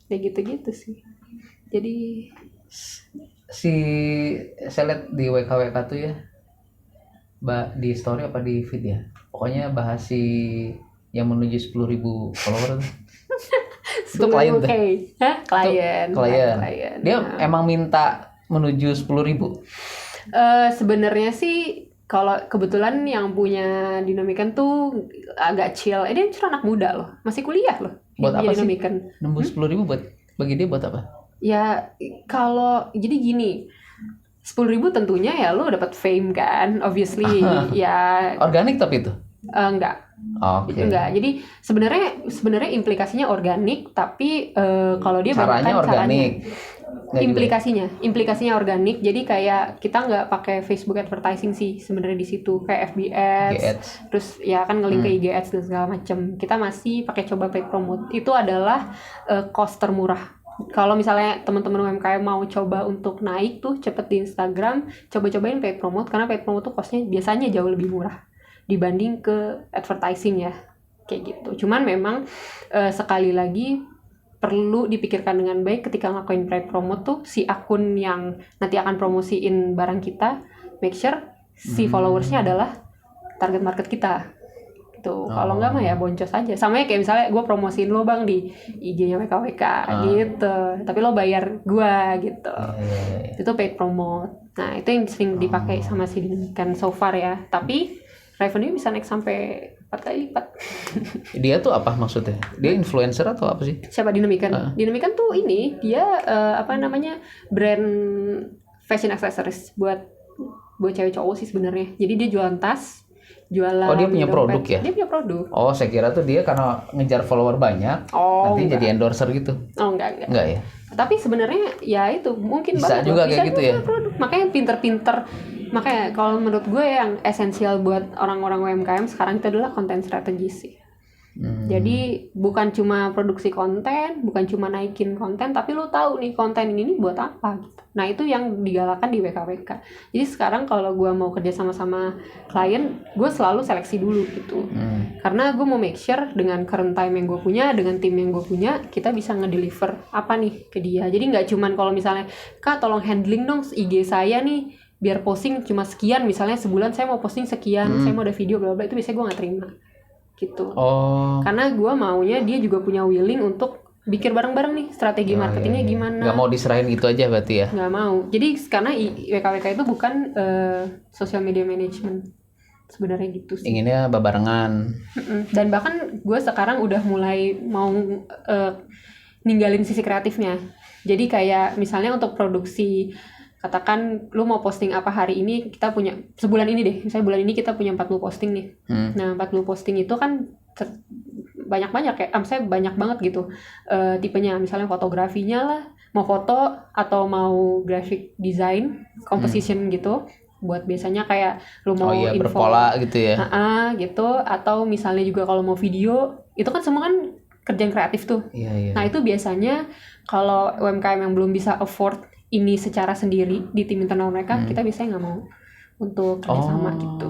B: Kayak gitu-gitu sih. Jadi
A: saya lihat di WKWK tuh ya, di story apa di feed ya, pokoknya bahas si yang menuju 10.000 follower tuh. Itu klien tuh.
B: Klien.
A: Dia emang minta menuju 10.000.
B: Sebenarnya sih kalau kebetulan yang punya Dinamikan tuh agak chill. Dia justru anak muda loh, masih kuliah loh.
A: Buat apa sih?
B: Dinamikan.
A: Nembus 10.000 buat bagi dia buat apa?
B: Ya kalau jadi gini, 10.000 tentunya ya lo dapat fame kan, obviously. Ya
A: organik tapi itu
B: enggak. Enggak. Jadi sebenarnya implikasinya organik, tapi kalau dia
A: caranya organik.
B: Implikasinya organik. Jadi kayak kita nggak pakai Facebook advertising sih sebenarnya di situ, kayak FB ads. Terus ya kan nge-link ke IG ads dan segala macam. Kita masih pakai coba paid promote. Itu adalah cost termurah. Kalau misalnya teman-teman UMKM mau coba untuk naik tuh cepet di Instagram, coba-cobain paid promote, karena paid promote tuh costnya biasanya jauh lebih murah dibanding ke advertising ya, kayak gitu. Cuman memang sekali lagi perlu dipikirkan dengan baik ketika ngelakuin paid promote tuh, si akun yang nanti akan promosiin barang kita, make sure si followersnya adalah target market kita. Kalau enggak mah ya boncos aja. Sama ya kayak misalnya gue promosiin lo bang di IG-nya WKWK gitu, tapi lo bayar gue gitu. Itu paid promote. Nah itu yang sering dipakai sama si Dinamikan so far ya. Tapi revenue bisa naik sampai 4 kali lipat.
A: Dia tuh apa maksudnya? Dia influencer atau apa sih?
B: Siapa Dinamikan? Dinamikan tuh ini dia brand fashion accessories buat cewek cowok sih sebenarnya. Jadi dia jualan tas, jualan.
A: Oh dia punya produk ya?
B: Dia punya produk.
A: Oh saya kira tuh dia karena ngejar follower banyak, nanti jadi endorser gitu.
B: Oh enggak
A: ya?
B: Tapi sebenarnya ya itu mungkin
A: bisa juga kayak gitu ya.
B: Produk. Makanya pinter-pinter. Makanya kalau menurut gue yang esensial buat orang-orang UMKM sekarang itu adalah content strategy sih. Jadi bukan cuma produksi konten, bukan cuma naikin konten, tapi lu tahu nih konten ini buat apa gitu. Nah itu yang digalakan di WKWK. Jadi sekarang kalau gue mau kerja sama klien, gue selalu seleksi dulu gitu. Karena gue mau make sure dengan current time yang gue punya, dengan tim yang gue punya, kita bisa ngedeliver apa nih ke dia. Jadi nggak cuman kalau misalnya, Kak tolong handling dong IG saya nih, biar posting cuma sekian, misalnya sebulan saya mau posting sekian, saya mau ada video bla bla, itu biasanya gue nggak terima gitu. Karena gue maunya dia juga punya willing untuk bikin bareng-bareng nih strategi marketingnya gimana.
A: Gak mau diserahin gitu aja berarti ya?
B: Gak mau. Jadi karena WKWK itu bukan social media management sebenarnya gitu sih.
A: Inginnya barengan.
B: Dan bahkan gue sekarang udah mulai mau ninggalin sisi kreatifnya. Jadi kayak misalnya untuk produksi, katakan lu mau posting apa hari ini, kita punya sebulan ini deh, misalnya bulan ini kita punya 40 posting nih. Nah 40 posting itu kan banyak-banyak kayak saya banyak banget gitu tipenya, misalnya fotografinya lah, mau foto atau mau graphic design, composition gitu, buat biasanya kayak lu mau info
A: berpola gitu ya.
B: Gitu, atau misalnya juga kalau mau video, itu kan semua kan kerjaan kreatif tuh. Nah itu biasanya kalau UMKM yang belum bisa afford ini secara sendiri di tim internal mereka, kita biasanya nggak mau untuk kerjasama gitu.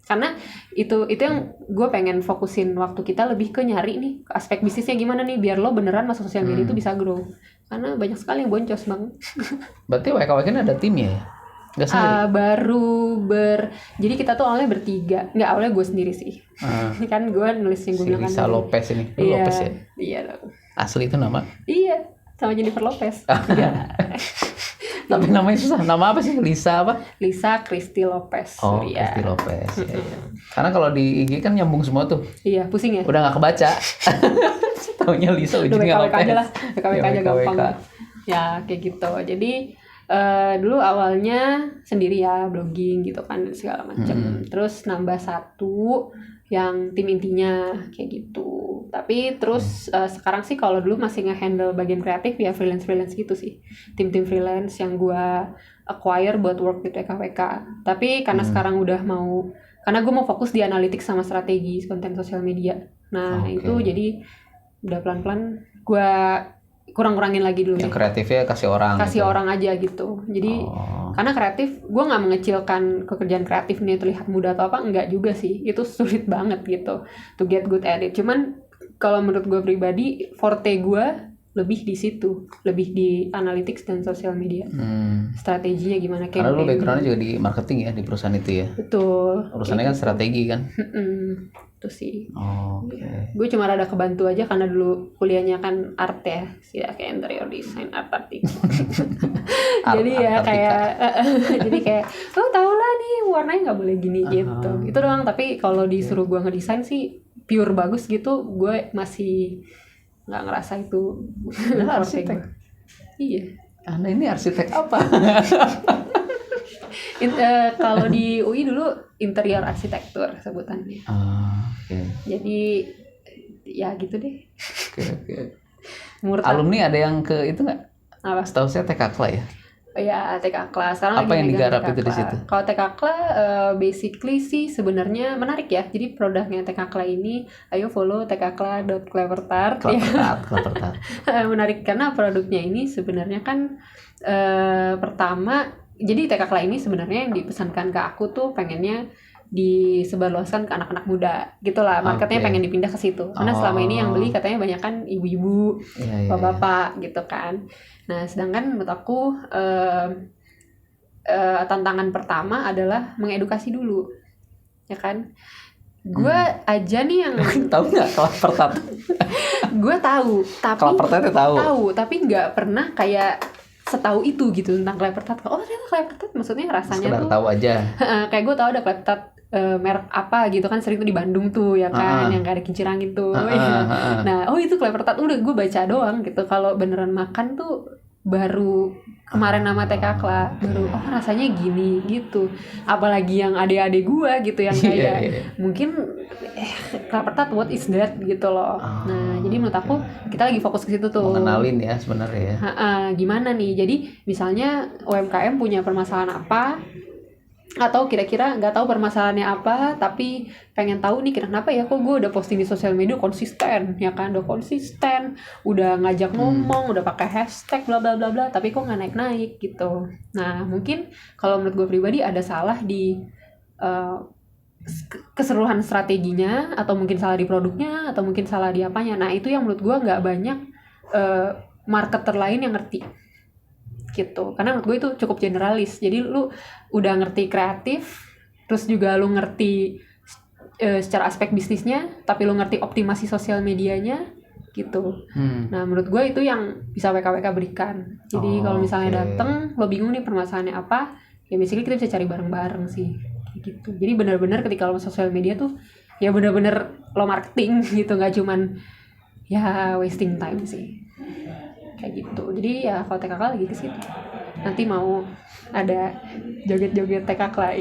B: Karena itu yang gue pengen fokusin waktu kita lebih ke nyari nih aspek bisnisnya gimana nih biar lo beneran masuk sosial media itu bisa grow. Karena banyak sekali yang boncos bang.
A: Berarti WKWK ini ada timnya ya? Nggak sendiri?
B: Jadi kita tuh awalnya bertiga. Nggak, awalnya gue sendiri sih. Kan gue nulis yang gue
A: Si
B: bilang kan
A: Lisa
B: tadi.
A: Lopez ini. Lu
B: Iya,
A: Lopez ya?
B: iya dong.
A: Asli itu nama?
B: Iya, sama Jennifer Lopez. Iya.
A: Tapi namanya susah. Nama apa sih? Lisa apa?
B: Lisa Christy Lopez.
A: Oh,
B: Iya.
A: Christy Lopez. Ya, ya. Karena kalau di IG kan nyambung semua tuh.
B: Iya, pusing ya.
A: Udah nggak kebaca. Taunya Lisa
B: Udah
A: ujungnya
B: WKWK
A: Lopez.
B: aja lah. WKWK aja gampang. Ya, kayak gitu. Jadi dulu awalnya sendiri ya, blogging gitu kan segala macam. Terus nambah satu yang tim intinya kayak gitu. Tapi terus sekarang sih kalau dulu masih nge-handle bagian kreatif ya freelance gitu sih. Tim-tim freelance yang gua acquire buat work di WKWK. Tapi karena sekarang udah karena gue mau fokus di analytics sama strategi konten sosial media. Nah, itu jadi udah pelan-pelan gue kurang-kurangin lagi dulu.
A: Yang kreatifnya kasih orang
B: aja gitu. Jadi karena kreatif, gue nggak mengecilkan pekerjaan kreatif nih terlihat mudah atau apa, enggak juga sih. Itu sulit banget gitu to get good at it. Cuman kalau menurut gue pribadi, forte gue lebih di situ, lebih di analytics dan sosial media. Strateginya gimana?
A: Karena lu backgroundnya juga di marketing ya, di perusahaan itu ya.
B: Betul.
A: Urusannya kan strategi kan.
B: Itu sih.
A: Oke.
B: Gue cuma rada kebantu aja karena dulu kuliahnya kan art ya, sih kayak interior design art artik. Jadi ya kayak jadi kayak lo tau lah nih warnanya nggak boleh gini gitu. Itu doang. Tapi kalau disuruh gue ngedesain sih pure bagus gitu, gue masih nggak ngerasa itu.
A: Arsitek.
B: Iya.
A: Anda ini arsitek apa?
B: Kalau di UI dulu interior arsitektur sebutannya. Jadi ya gitu deh.
A: Alumni ada yang ke itu nggak?
B: Apa?
A: Setahu saya TK-KLA ya.
B: Ya TK Kla sekarang
A: apa yang digarap itu di situ?
B: Kalau TK Kla basically sih sebenarnya menarik ya. Jadi produknya TK Kla ini, ayo follow tkkla.clevertart.
A: Clevertart.
B: Menarik karena produknya ini sebenarnya kan pertama, jadi TK Kla ini sebenarnya yang dipesankan ke aku tuh pengennya disebarluaskan ke anak-anak muda gitulah, marketnya pengen dipindah ke situ karena selama ini yang beli katanya banyak kan ibu-ibu, bapak-bapak gitu kan. Nah sedangkan menurut aku tantangan pertama adalah mengedukasi dulu ya kan. Gue aja nih yang
A: tahu nggak Clevertart?
B: Gue tahu tapi
A: Clevertart
B: tahu tapi nggak pernah kayak setahu itu gitu tentang Clevertart. Oh ternyata Clevertart maksudnya rasanya
A: sekedar
B: tuh
A: tahu aja.
B: Kayak gue tahu ada Clevertart merek apa gitu kan, sering tuh di Bandung tuh ya kan, yang gak ada kincir angin tuh. Nah itu Clevertart udah gue baca doang gitu. Kalau beneran makan tuh baru kemarin nama TK Kla baru rasanya gini gitu. Apalagi yang adik-adik gue gitu yang kayak mungkin Clevertart what is that gitu loh. Nah jadi menurut aku kita lagi fokus ke situ tuh.
A: Mengenalin ya sebenarnya ya.
B: Gimana nih? Jadi misalnya UMKM punya permasalahan apa? Atau kira-kira nggak tahu permasalahannya apa, tapi pengen tahu nih kenapa ya kok gue udah posting di sosial media konsisten ya kan, udah ngajak ngomong, udah pakai hashtag bla bla bla bla, tapi kok nggak naik gitu. Nah mungkin kalau menurut gue pribadi ada salah di keseluruhan strateginya, atau mungkin salah di produknya, atau mungkin salah di apanya. Nah itu yang menurut gue nggak banyak marketer lain yang ngerti gitu, karena menurut gue itu cukup generalis. Jadi lu udah ngerti kreatif, terus juga lu ngerti secara aspek bisnisnya, tapi lu ngerti optimasi sosial medianya gitu. Nah menurut gue itu yang bisa WKWK berikan. Jadi kalau misalnya dateng lo bingung nih permasalahannya apa, ya basically kita bisa cari bareng-bareng sih gitu. Jadi benar-benar ketika lo sosial media tuh ya benar-benar lo marketing gitu, nggak cuman ya wasting time sih kayak gitu. Jadi ya kalau TK Kla lagi ke situ. Nanti mau ada joget-joget TK Kla.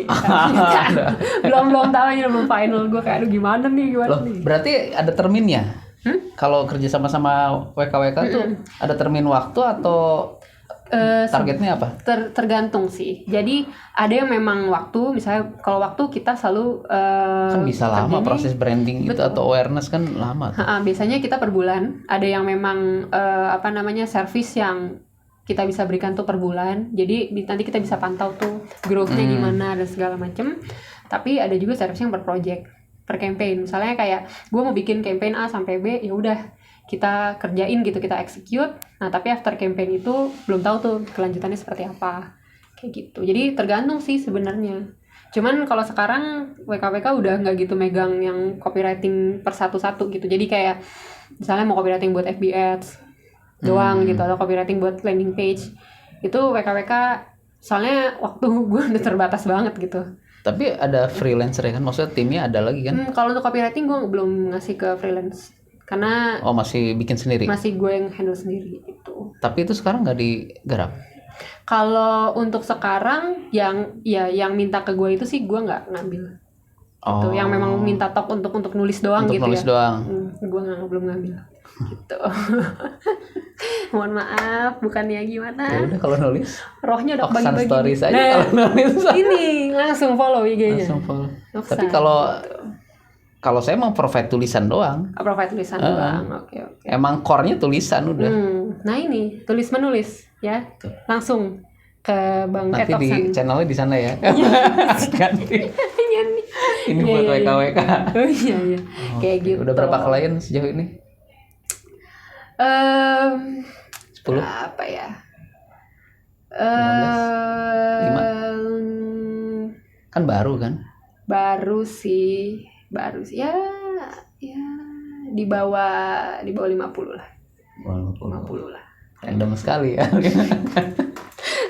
B: belum tahu aja, belum final. Gue kayak aduh gimana nih.
A: Loh, berarti ada terminnya? Kalau kerja sama-sama WKWK tuh ada termin waktu atau targetnya apa?
B: Tergantung sih. Jadi ada yang memang waktu, misalnya kalau waktu kita selalu
A: kan bisa lama proses branding itu atau awareness kan lama tuh.
B: Biasanya kita per bulan. Ada yang memang service yang kita bisa berikan tuh per bulan. Jadi nanti kita bisa pantau tuh growth-nya gimana dan segala macem. Tapi ada juga service yang per project, per campaign. Misalnya kayak gue mau bikin campaign A sampai B, ya udah kita kerjain gitu, kita execute. Nah tapi after campaign itu belum tahu tuh kelanjutannya seperti apa, kayak gitu. Jadi tergantung sih sebenarnya. Cuman kalau sekarang WKWK udah nggak gitu megang yang copywriting per satu-satu gitu. Jadi kayak misalnya mau copywriting buat FB Ads doang gitu, atau copywriting buat landing page, itu WKWK soalnya waktu gue udah terbatas banget gitu.
A: Tapi ada freelancer ya kan, maksudnya timnya ada lagi kan?
B: Kalau untuk copywriting gue belum ngasih ke freelance karena
A: Masih bikin sendiri.
B: masih gue yang handle sendiri itu.
A: Tapi itu sekarang nggak digarap.
B: Kalau untuk sekarang yang minta ke gue itu sih gue nggak ngambil. Gitu. Yang memang minta top untuk nulis doang
A: untuk
B: gitu
A: nulis
B: ya.
A: doang.
B: Gue belum ngambil. Gitu. Mohon maaf, bukannya gimana?
A: Ya udah kalau nulis.
B: Rohnya udah
A: Oksan
B: bagi-bagi.
A: stories aja kalau nulis.
B: Ini langsung follow IG-nya.
A: Langsung follow.
B: Oksan,
A: Tapi kalau saya emang provide tulisan doang.
B: provide tulisan doang. Oke.
A: Emang core-nya tulisan udah.
B: Nah ini tulis menulis ya. Langsung ke Bang
A: Nanti di
B: Oksan.
A: channelnya di sana ya. Ganti.
B: Iya nih.
A: Ini
B: Iya,
A: buat
B: iya, iya.
A: WKWK.
B: Oh iya iya. Kayak gitu.
A: Udah berapa klien sejauh ini? 10?
B: Apa ya?
A: 5? Kan baru kan?
B: Baru sih ya di bawah 50 lah. 50 lah.
A: Random sekali ya.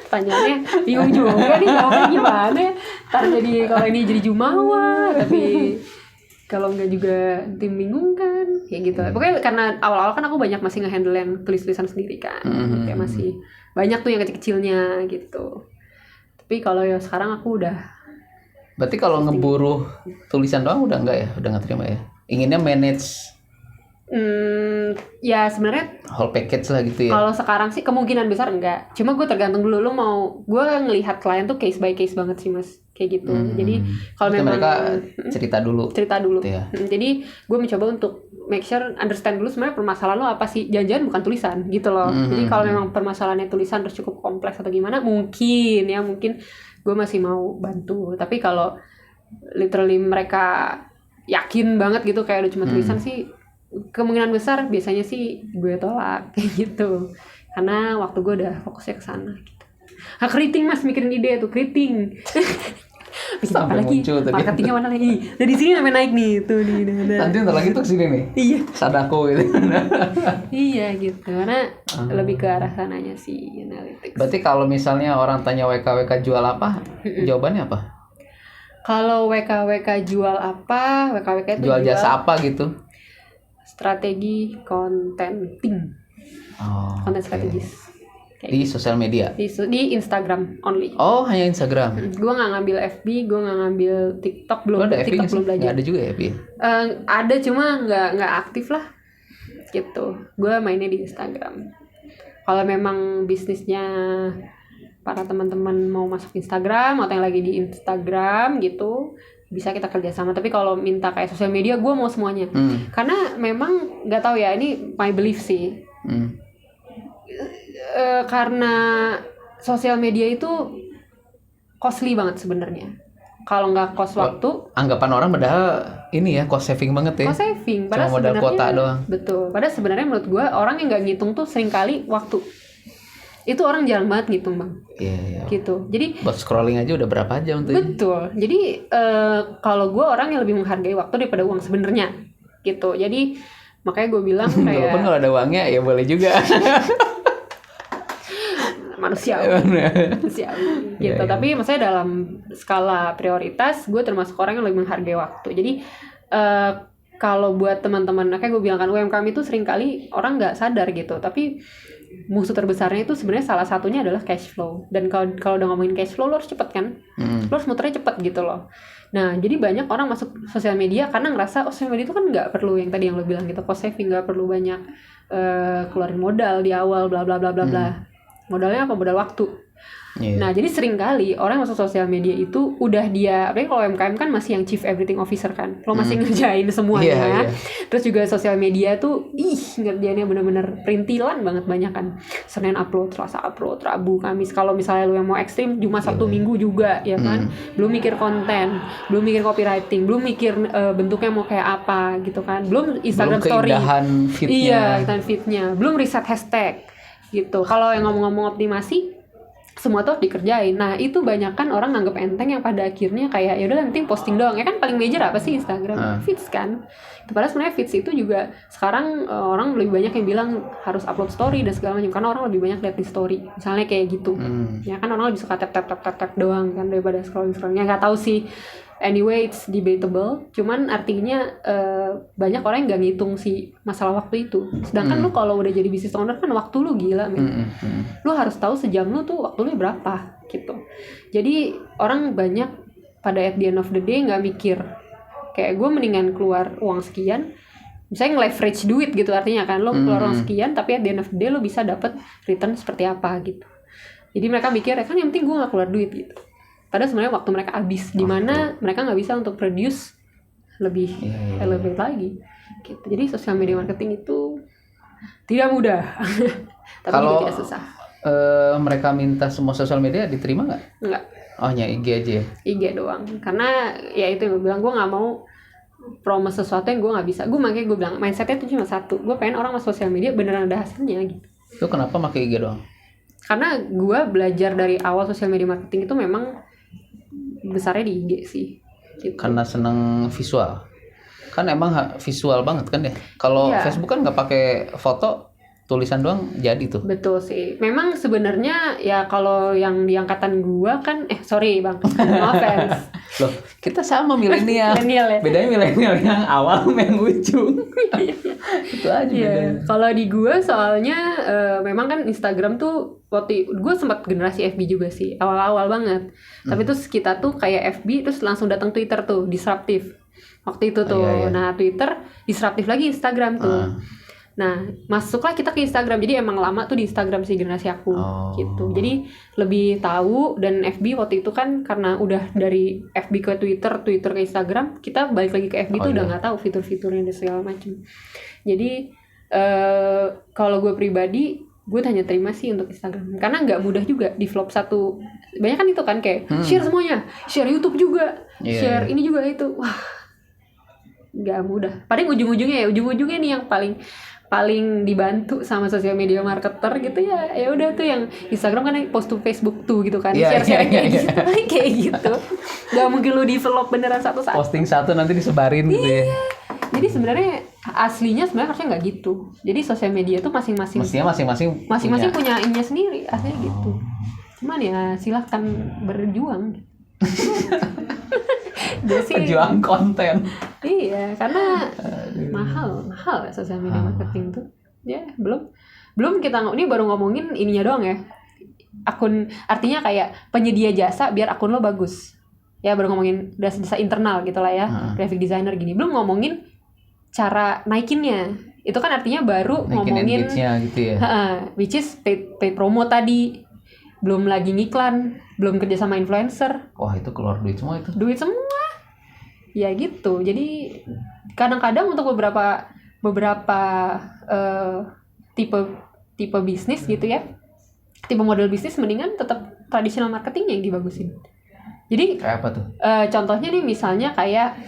B: Pertanyaannya bingung juga nih jawabnya gimana. Ntar jadi kalau ini jadi jumawa, tapi kalau enggak juga tim bingung kan, kayak gitu. Pokoknya karena awal-awal kan aku banyak masih nge-handle yang tulis-tulisan sendiri kan, kayak masih banyak tuh yang kecil-kecilnya gitu. Tapi kalau ya sekarang aku udah.
A: Berarti kalau ngeburu tulisan doang udah enggak ya? Udah nggak terima ya? Inginnya manage
B: Ya sebenarnya
A: whole package lah gitu ya.
B: kalau sekarang sih kemungkinan besar enggak. Cuma gue tergantung dulu, lu mau, gue ngelihat klien tuh case by case banget sih mas, kayak gitu. Jadi kalau
A: Berarti
B: memang
A: mereka cerita dulu.
B: Gitu
A: ya.
B: Jadi gue mencoba untuk make sure understand dulu sebenarnya permasalahan lo apa sih. Jangan-jangan bukan tulisan gitu loh. Jadi kalau memang permasalahannya tulisan terus cukup kompleks atau gimana, mungkin gue masih mau bantu. Tapi kalau literally mereka yakin banget gitu kayak udah cuma tulisan sih, kemungkinan besar biasanya sih gue tolak kayak gitu, karena waktu gue udah fokusnya ke sana gitu. Keriting mas, mikirin ide tuh keriting. Bikin apa
A: Sampai
B: lagi?
A: muncul tadi.
B: Marketingnya mana lagi? Dari sini sampai naik nih tuh nih.
A: Nanti ntar lagi tuh kesini nih.
B: Iya.
A: Sadako gitu.
B: Iya gitu, karena lebih ke arah sananya sih analytics.
A: Berarti kalau misalnya orang tanya WKWK jual apa, jawabannya apa?
B: Kalau WKWK jual apa? WKWK itu
A: Jual jasa apa gitu?
B: Strategi contenting, konten strategis.
A: Di sosial media?
B: Di Instagram only.
A: Oh, hanya Instagram.
B: Gue nggak ngambil FB, gue nggak ngambil TikTok, belum.
A: Ada
B: TikTok belum belajar.
A: Nggak ada juga ya FB?
B: Ada, cuma nggak aktif lah gitu. Gue mainnya di Instagram. Kalau memang bisnisnya para teman-teman mau masuk Instagram atau yang lagi di Instagram gitu, bisa kita kerjasama. Tapi kalau minta kayak sosial media, gue mau semuanya. Karena memang nggak tahu ya, ini my belief sih. Karena sosial media itu costly banget sebenarnya. Kalau nggak cost waktu,
A: anggapan orang padahal ini ya cost saving banget ya.
B: Cost saving, padahal
A: cuma modal kuota doang.
B: Betul. Padahal sebenarnya menurut gue orang yang nggak ngitung tuh seringkali waktu. Itu orang jarang banget ngitung bang.
A: Iya.
B: Gitu. Jadi
A: buat scrolling aja udah berapa jam tuh?
B: Betul. Jadi kalau gue orang yang lebih menghargai waktu daripada uang sebenarnya. Gitu. Jadi makanya gue bilang kayak.
A: Walaupun kalau ada uangnya ya boleh juga.
B: manusiawi gitu. Tapi maksudnya dalam skala prioritas gue termasuk orang yang lebih menghargai waktu. Jadi kalau buat teman-teman, kayak gue bilang kan UMKM itu seringkali orang nggak sadar gitu, tapi musuh terbesarnya itu sebenarnya salah satunya adalah cash flow. Dan kalau udah ngomongin cash flow, lo harus cepet kan, lo harus muternya cepet gitu loh. Nah jadi banyak orang masuk sosial media karena ngerasa sosial media itu kan nggak perlu yang tadi yang lo bilang gitu, cost saving, nggak perlu banyak keluarin modal di awal, bla bla bla bla bla. Modalnya apa? Modal waktu.
A: Iya.
B: Nah, jadi sering kali orang masuk sosial media itu udah dia, apalagi kalau UMKM kan masih yang chief everything officer kan, lo masih ngerjain semuanya.
A: Iya.
B: Terus juga sosial media tuh, ngerjainnya bener-bener perintilan banget banyak kan. Senin upload, Selasa upload, Rabu, Kamis. Kalau misalnya lo yang mau ekstrim, Jumat, Sabtu, Minggu juga, ya kan. Belum mikir konten, belum mikir copywriting, belum mikir bentuknya mau kayak apa gitu kan. Belum Instagram
A: Belum
B: story.
A: keindahan feed-nya.
B: Iya, keindahan feed-nya. Belum riset hashtag gitu. Kalau yang ngomong-ngomong optimasi, semua tuh harus dikerjain. Nah, itu banyak kan orang nganggep enteng yang pada akhirnya kayak ya udah nanti posting doang. Ya kan paling major apa sih Instagram? Feeds kan. Itu padahal sebenarnya feeds itu juga sekarang orang lebih banyak yang bilang harus upload story dan segala macam karena orang lebih banyak lihat di story. Misalnya kayak gitu. Ya kan orang lebih suka tap doang kan daripada scrolling. Ya nggak tahu sih. Anyway, it's debatable. Cuman artinya banyak orang yang nggak ngitung sih masalah waktu itu. Sedangkan lu kalau udah jadi business owner kan waktu lu gila, men. Lu harus tahu sejam lu tuh waktu lu berapa gitu. Jadi orang banyak pada at the end of the day nggak mikir. Kayak gue mendingan keluar uang sekian. Misalnya nge-leverage duit gitu artinya kan. Lu keluar uang sekian tapi at the end of the day lu bisa dapet return seperti apa gitu. Jadi mereka mikir kan yang penting gue nggak keluar duit gitu. Padahal sebenarnya waktu mereka habis, di mana mereka nggak bisa untuk produce lebih elevate lagi. Gitu. Jadi sosial media marketing itu tidak mudah, tapi
A: kalau
B: juga tidak susah.
A: Mereka minta semua sosial media diterima nggak?
B: Nggak.
A: Oh, hanya IG aja ya?
B: IG doang. Karena ya itu yang gue bilang, gue nggak mau promo sesuatu yang gue nggak bisa. Makanya gue bilang mindsetnya itu cuma satu. Gue pengen orang masuk sosial media beneran ada hasilnya gitu.
A: Itu kenapa pakai IG doang?
B: Karena gue belajar dari awal sosial media marketing itu memang besarnya di IG sih gitu.
A: Karena seneng visual kan, emang visual banget kan ya. Kalau Facebook kan nggak pakai foto, tulisan doang jadi tuh.
B: Betul sih. Memang sebenarnya ya kalau yang di angkatan gua kan sorry bang, no offense.
A: Loh, kita sama milenial.
B: Ya?
A: Bedanya milenial yang awal yang ujung. Itu aja bedanya.
B: Kalau di gua soalnya memang kan Instagram tuh waktu gua sempat generasi FB juga sih, awal-awal banget. Tapi terus kita tuh kayak FB terus langsung datang Twitter tuh, disruptif. Waktu itu tuh.
A: Iya.
B: Nah, Twitter disruptif lagi Instagram tuh. Nah, masuklah kita ke Instagram. Jadi emang lama tuh di Instagram sih generasi aku gitu. Jadi lebih tahu, dan FB waktu itu kan karena udah dari FB ke Twitter, Twitter ke Instagram, kita balik lagi ke FB tuh udah nggak tahu fitur-fiturnya dan segala macam. Jadi kalau gue pribadi, gue hanya terima sih untuk Instagram karena nggak mudah juga di flop satu. Banyak kan itu kan kayak share semuanya, share YouTube juga, share ini juga itu. Wah, nggak mudah. Paling ujung-ujungnya nih yang paling dibantu sama sosial media marketer gitu ya udah tuh yang Instagram kan post to Facebook tuh gitu kan, share kayak gitu. Kayak gitu nggak mungkin lu develop beneran satu-satu,
A: posting satu nanti disebarin gitu ya.
B: Jadi sebenarnya aslinya sebenarnya harusnya nggak gitu. Jadi sosial media tuh masing-masing punya ininya sendiri aslinya gitu. Cuman ya silahkan berjuang.
A: Pejuang konten.
B: Iya, karena mahal ya sosial media marketing tuh. Ya, belum kita ini baru ngomongin ininya doang ya. Akun, artinya kayak penyedia jasa biar akun lo bagus. Ya, baru ngomongin jasa internal gitu lah ya. Graphic designer gini. Belum ngomongin cara naikinnya. Itu kan artinya baru
A: naikin
B: ngomongin
A: gitu ya.
B: Which is paid promo tadi. Belum lagi ngiklan, belum kerja sama influencer.
A: Wah, itu keluar duit semua itu.
B: Duit semua. Ya gitu. Jadi kadang-kadang untuk beberapa tipe bisnis gitu ya. Tipe model bisnis mendingan tetap traditional marketingnya yang dibagusin. Jadi
A: kayak apa tuh?
B: Contohnya nih misalnya kayak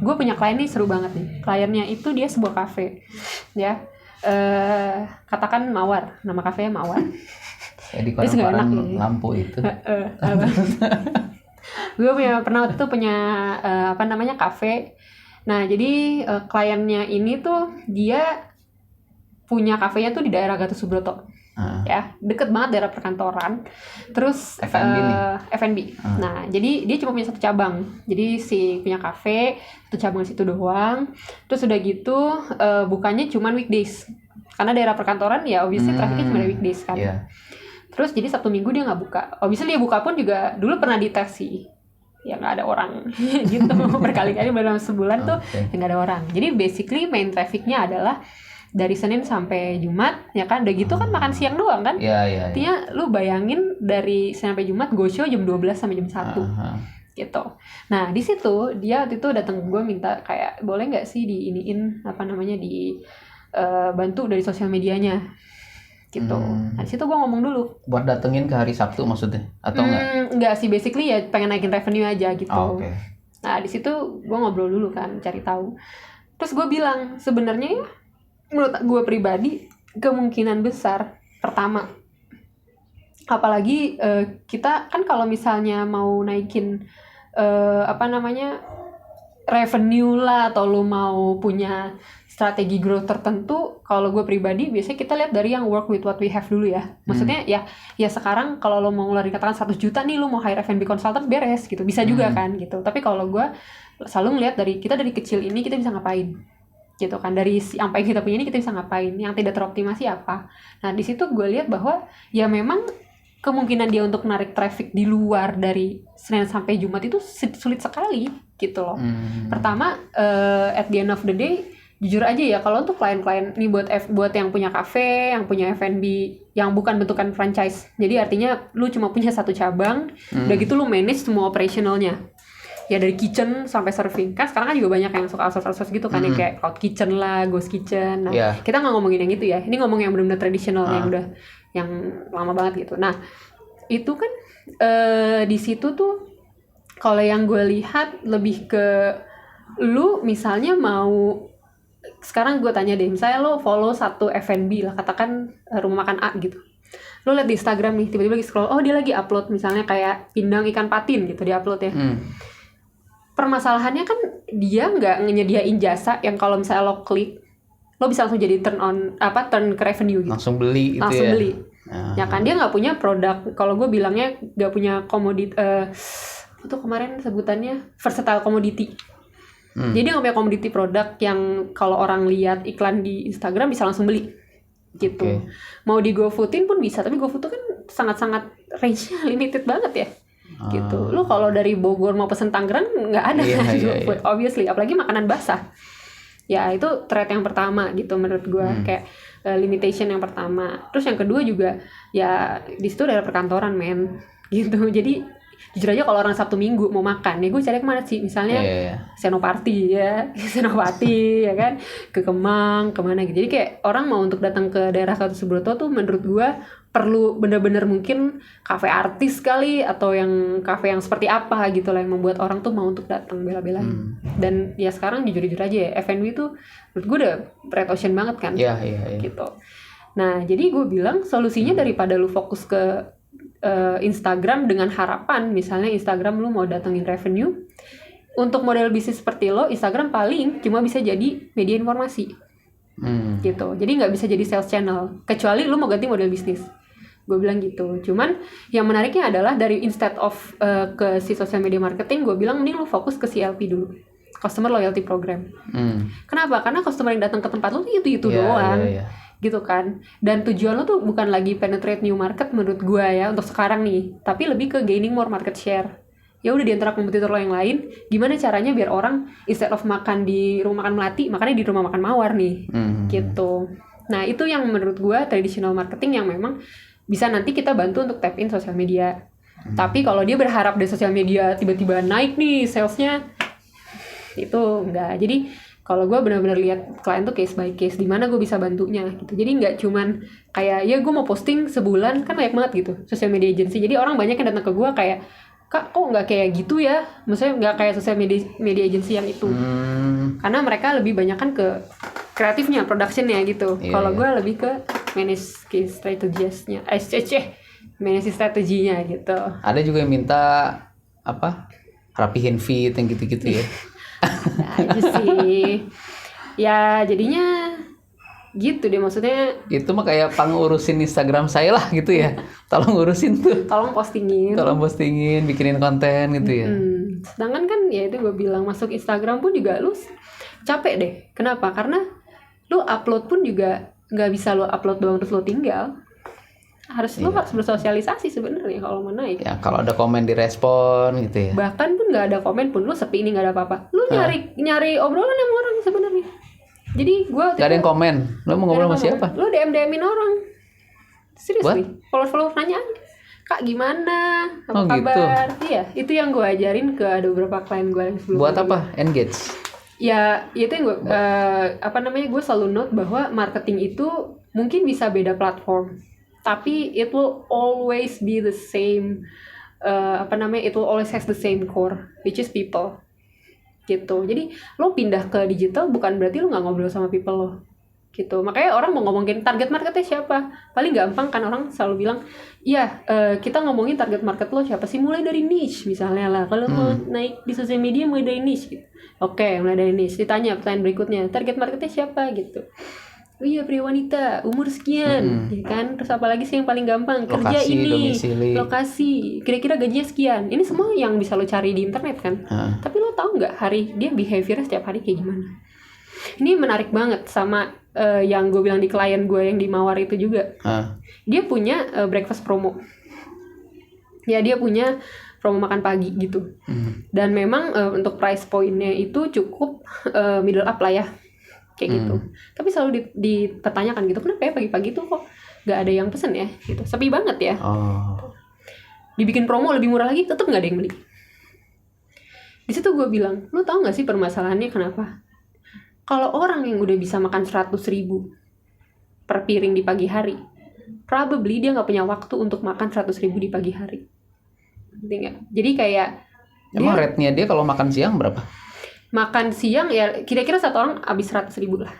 B: gue punya klien nih seru banget nih. Kliennya itu dia sebuah kafe. Ya. Katakan Mawar, nama kafenya Mawar.
A: Di koran-koran lampu itu.
B: Gue pernah waktu itu punya kafe. Nah jadi kliennya ini tuh dia punya kafenya tuh di daerah Gatot Subroto, ya deket banget daerah perkantoran. Terus F&B. Nah jadi dia cuma punya satu cabang. Jadi si punya kafe satu cabang situ doang. Terus udah gitu bukanya cuma weekdays. Karena daerah perkantoran ya obviously trafiknya cuma weekdays kan.
A: Yeah.
B: Terus jadi Sabtu Minggu dia nggak buka. Obviously dia buka pun juga dulu pernah dites sih. Ya nggak ada orang gitu. Berkali-kali dalam sebulan tuh nggak ada orang. Jadi basically main trafficnya adalah dari Senin sampai Jumat, ya kan? Udah gitu kan makan siang doang kan?
A: Iya.
B: Artinya lu bayangin dari Senin sampai Jumat go show jam 12 sampai jam 1. Gitu. Nah, di situ dia waktu itu datang ke gue minta kayak boleh nggak sih diiniin bantu dari sosial medianya. Gitu. Nah, di situ gue ngomong dulu.
A: Buat datengin ke hari Sabtu maksudnya atau enggak?
B: Enggak sih, basically ya pengen naikin revenue aja gitu.
A: Okay.
B: Nah, di situ gue ngobrol dulu kan, cari tahu. Terus gue bilang, sebenarnya ya menurut gue pribadi kemungkinan besar pertama, apalagi kita kan kalau misalnya mau naikin revenue lah, atau lu mau punya strategi growth tertentu, kalau gue pribadi biasanya kita lihat dari yang work with what we have dulu ya. Maksudnya ya sekarang kalau lo mau ngeluarin katakan 100 juta nih, lo mau hire F&B consultant beres gitu, bisa juga kan gitu. Tapi kalau gue selalu ngeliat dari kecil ini kita bisa ngapain gitu kan, dari apa yang kita punya ini kita bisa ngapain, yang tidak teroptimasi apa. Nah di situ gue lihat bahwa ya memang kemungkinan dia untuk narik traffic di luar dari Senin sampai Jumat itu sulit sekali gitu loh. Pertama, at the end of the day, jujur aja ya, kalau untuk klien-klien nih buat yang punya cafe, yang punya F&B yang bukan bentukan franchise. Jadi artinya lu cuma punya satu cabang, udah gitu lu manage semua operationalnya. Ya dari kitchen sampai serving. Kan sekarang kan juga banyak yang suka outsource gitu kan, yang kayak cloud kitchen lah, ghost kitchen. Nah, kita nggak ngomongin yang itu ya. Ini ngomong yang benar-benar tradisional yang lama banget gitu. Nah, itu kan di situ tuh kalau yang gue lihat lebih ke lu misalnya mau, sekarang gue tanya deh, misalnya lo follow satu F&B lah, katakan rumah makan A gitu. Lo liat di Instagram nih, tiba-tiba lagi scroll, oh dia lagi upload misalnya kayak pindang ikan patin gitu, dia upload ya. Permasalahannya kan dia nggak nyediain jasa yang kalau misalnya lo klik, lo bisa langsung jadi turn ke revenue gitu.
A: Langsung beli gitu
B: langsung
A: ya.
B: Beli. Ya kan, dia nggak punya produk, kalau gue bilangnya nggak punya komoditi, itu kemarin sebutannya versatile commodity. Jadi nggak punya komoditi produk yang kalau orang lihat iklan di Instagram bisa langsung beli gitu. Mau di GoFoodin pun bisa, tapi GoFood tuh kan sangat-sangat range-nya limited banget ya. Gitu. Lu kalau dari Bogor mau pesen Tangerang nggak ada kan GoFood, obviously, apalagi makanan basah. Ya itu threat yang pertama gitu menurut gue, kayak limitation yang pertama. Terus yang kedua juga ya di situ daerah perkantoran men gitu. Jadi jujur aja kalau orang Sabtu Minggu mau makan, nih gue cari kemana sih? Misalnya Senopati ya, Senopati ya kan, ke Kemang, kemana gitu. Jadi kayak orang mau untuk datang ke daerah Gatot Subroto tuh menurut gue perlu bener-bener mungkin kafe artis kali, atau yang kafe yang seperti apa gitu lah yang membuat orang tuh mau untuk datang bela-belain. Dan ya sekarang jujur-jujur aja ya, F&B tuh menurut gue udah red ocean banget kan.
A: Iya.
B: Gitu. Nah jadi gue bilang solusinya daripada lu fokus ke Instagram dengan harapan misalnya Instagram lu mau datengin revenue, untuk model bisnis seperti lo, Instagram paling cuma bisa jadi media informasi gitu, jadi nggak bisa jadi sales channel kecuali lu mau ganti model bisnis. Gue bilang gitu. Cuman yang menariknya adalah dari instead of ke si social media marketing, gue bilang mending lu fokus ke CLP dulu, customer loyalty program. Kenapa? Karena customer yang datang ke tempat lu itu doang. Gitu kan, dan tujuan lo tuh bukan lagi penetrate new market menurut gue ya untuk sekarang nih, tapi lebih ke gaining more market share. Ya udah, di antara kompetitor lo yang lain, gimana caranya biar orang instead of makan di rumah makan Melati, makannya di rumah makan Mawar nih, gitu. Nah itu yang menurut gue traditional marketing yang memang bisa nanti kita bantu untuk tap in sosial media. Tapi kalau dia berharap dari sosial media tiba-tiba naik nih salesnya, itu enggak. Jadi kalau gue benar-benar lihat klien tuh case by case, di mana gue bisa bantunya gitu. Jadi nggak cuman kayak ya gue mau posting sebulan kan banyak banget gitu social media agency. Jadi orang banyak yang datang ke gue kayak, kak kok nggak kayak gitu ya? Maksudnya nggak kayak social media agency yang itu. Karena mereka lebih banyak kan ke kreatifnya, productionnya gitu. Kalau gue lebih ke manage strategiesnya, manage strateginya gitu.
A: Ada juga yang minta rapihin feed yang gitu-gitu ya.
B: Aja sih ya, jadinya gitu deh, maksudnya
A: itu mah kayak pengurusin Instagram saya lah gitu ya. Tolong urusin tuh,
B: tolong postingin,
A: bikinin konten gitu ya.
B: Sedangkan kan ya itu gue bilang, masuk Instagram pun juga lu capek deh. Kenapa? Karena lu upload pun juga nggak bisa lu upload doang terus lu tinggal. Lu harus bersosialisasi sebenarnya kalau mau naik.
A: Ya kalau ada komen direspon gitu ya.
B: Bahkan pun nggak ada komen pun, lu sepi ini nggak ada apa-apa, lu nyari obrolan sama orang sebenarnya. Jadi gue
A: Gak ada yang komen. Lo mau ngobrol sama siapa?
B: Lo DM-in orang. Seriously, follower nanya aja. Kak gimana? Apa kabar? Gitu. Iya, itu yang gue ajarin ke ada beberapa klien gue yang sebelumnya.
A: Buat apa? Engage?
B: Ya, itu yang gue gue selalu note bahwa marketing itu mungkin bisa beda platform, tapi it will always be the same. It will always has the same core, which is people. Gitu. Jadi lo pindah ke digital bukan berarti lo nggak ngobrol sama people lo. Gitu. Makanya orang mau ngomongin target marketnya siapa, paling gampang kan orang selalu bilang iya kita ngomongin target market lo siapa sih, mulai dari niche misalnya lah, kalau mau naik di sosial media mulai dari niche gitu. Oke, mulai dari niche, ditanya pertanyaan berikutnya target marketnya siapa gitu. Oh iya, pria wanita umur sekian, ya kan. Terus apalagi sih yang paling gampang,
A: Lokasi,
B: kerja ini,
A: domisili.
B: lokasi, kira-kira gajinya sekian. Ini semua yang bisa lo cari di internet kan. Tapi lo tahu nggak hari dia behaviornya setiap hari kayak gimana? Ini menarik banget sama yang gue bilang di klien gue yang di Mawar itu juga. Dia punya breakfast promo. Ya, dia punya promo makan pagi gitu. Dan memang untuk price point-nya itu cukup middle up lah ya. Kayak gitu. Tapi selalu dipertanyakan gitu, kenapa ya pagi-pagi tuh kok gak ada yang pesen ya gitu. Sepi banget ya. Dibikin promo lebih murah lagi tetap gak ada yang beli. Di situ gue bilang, lo tau gak sih permasalahannya kenapa? Kalau orang yang udah bisa makan 100.000 per piring di pagi hari, probably dia gak punya waktu untuk makan 100.000 di pagi hari. Jadi kayak
A: emang rate-nya dia kalau makan siang berapa?
B: Makan siang ya kira-kira satu orang habis 100.000 lah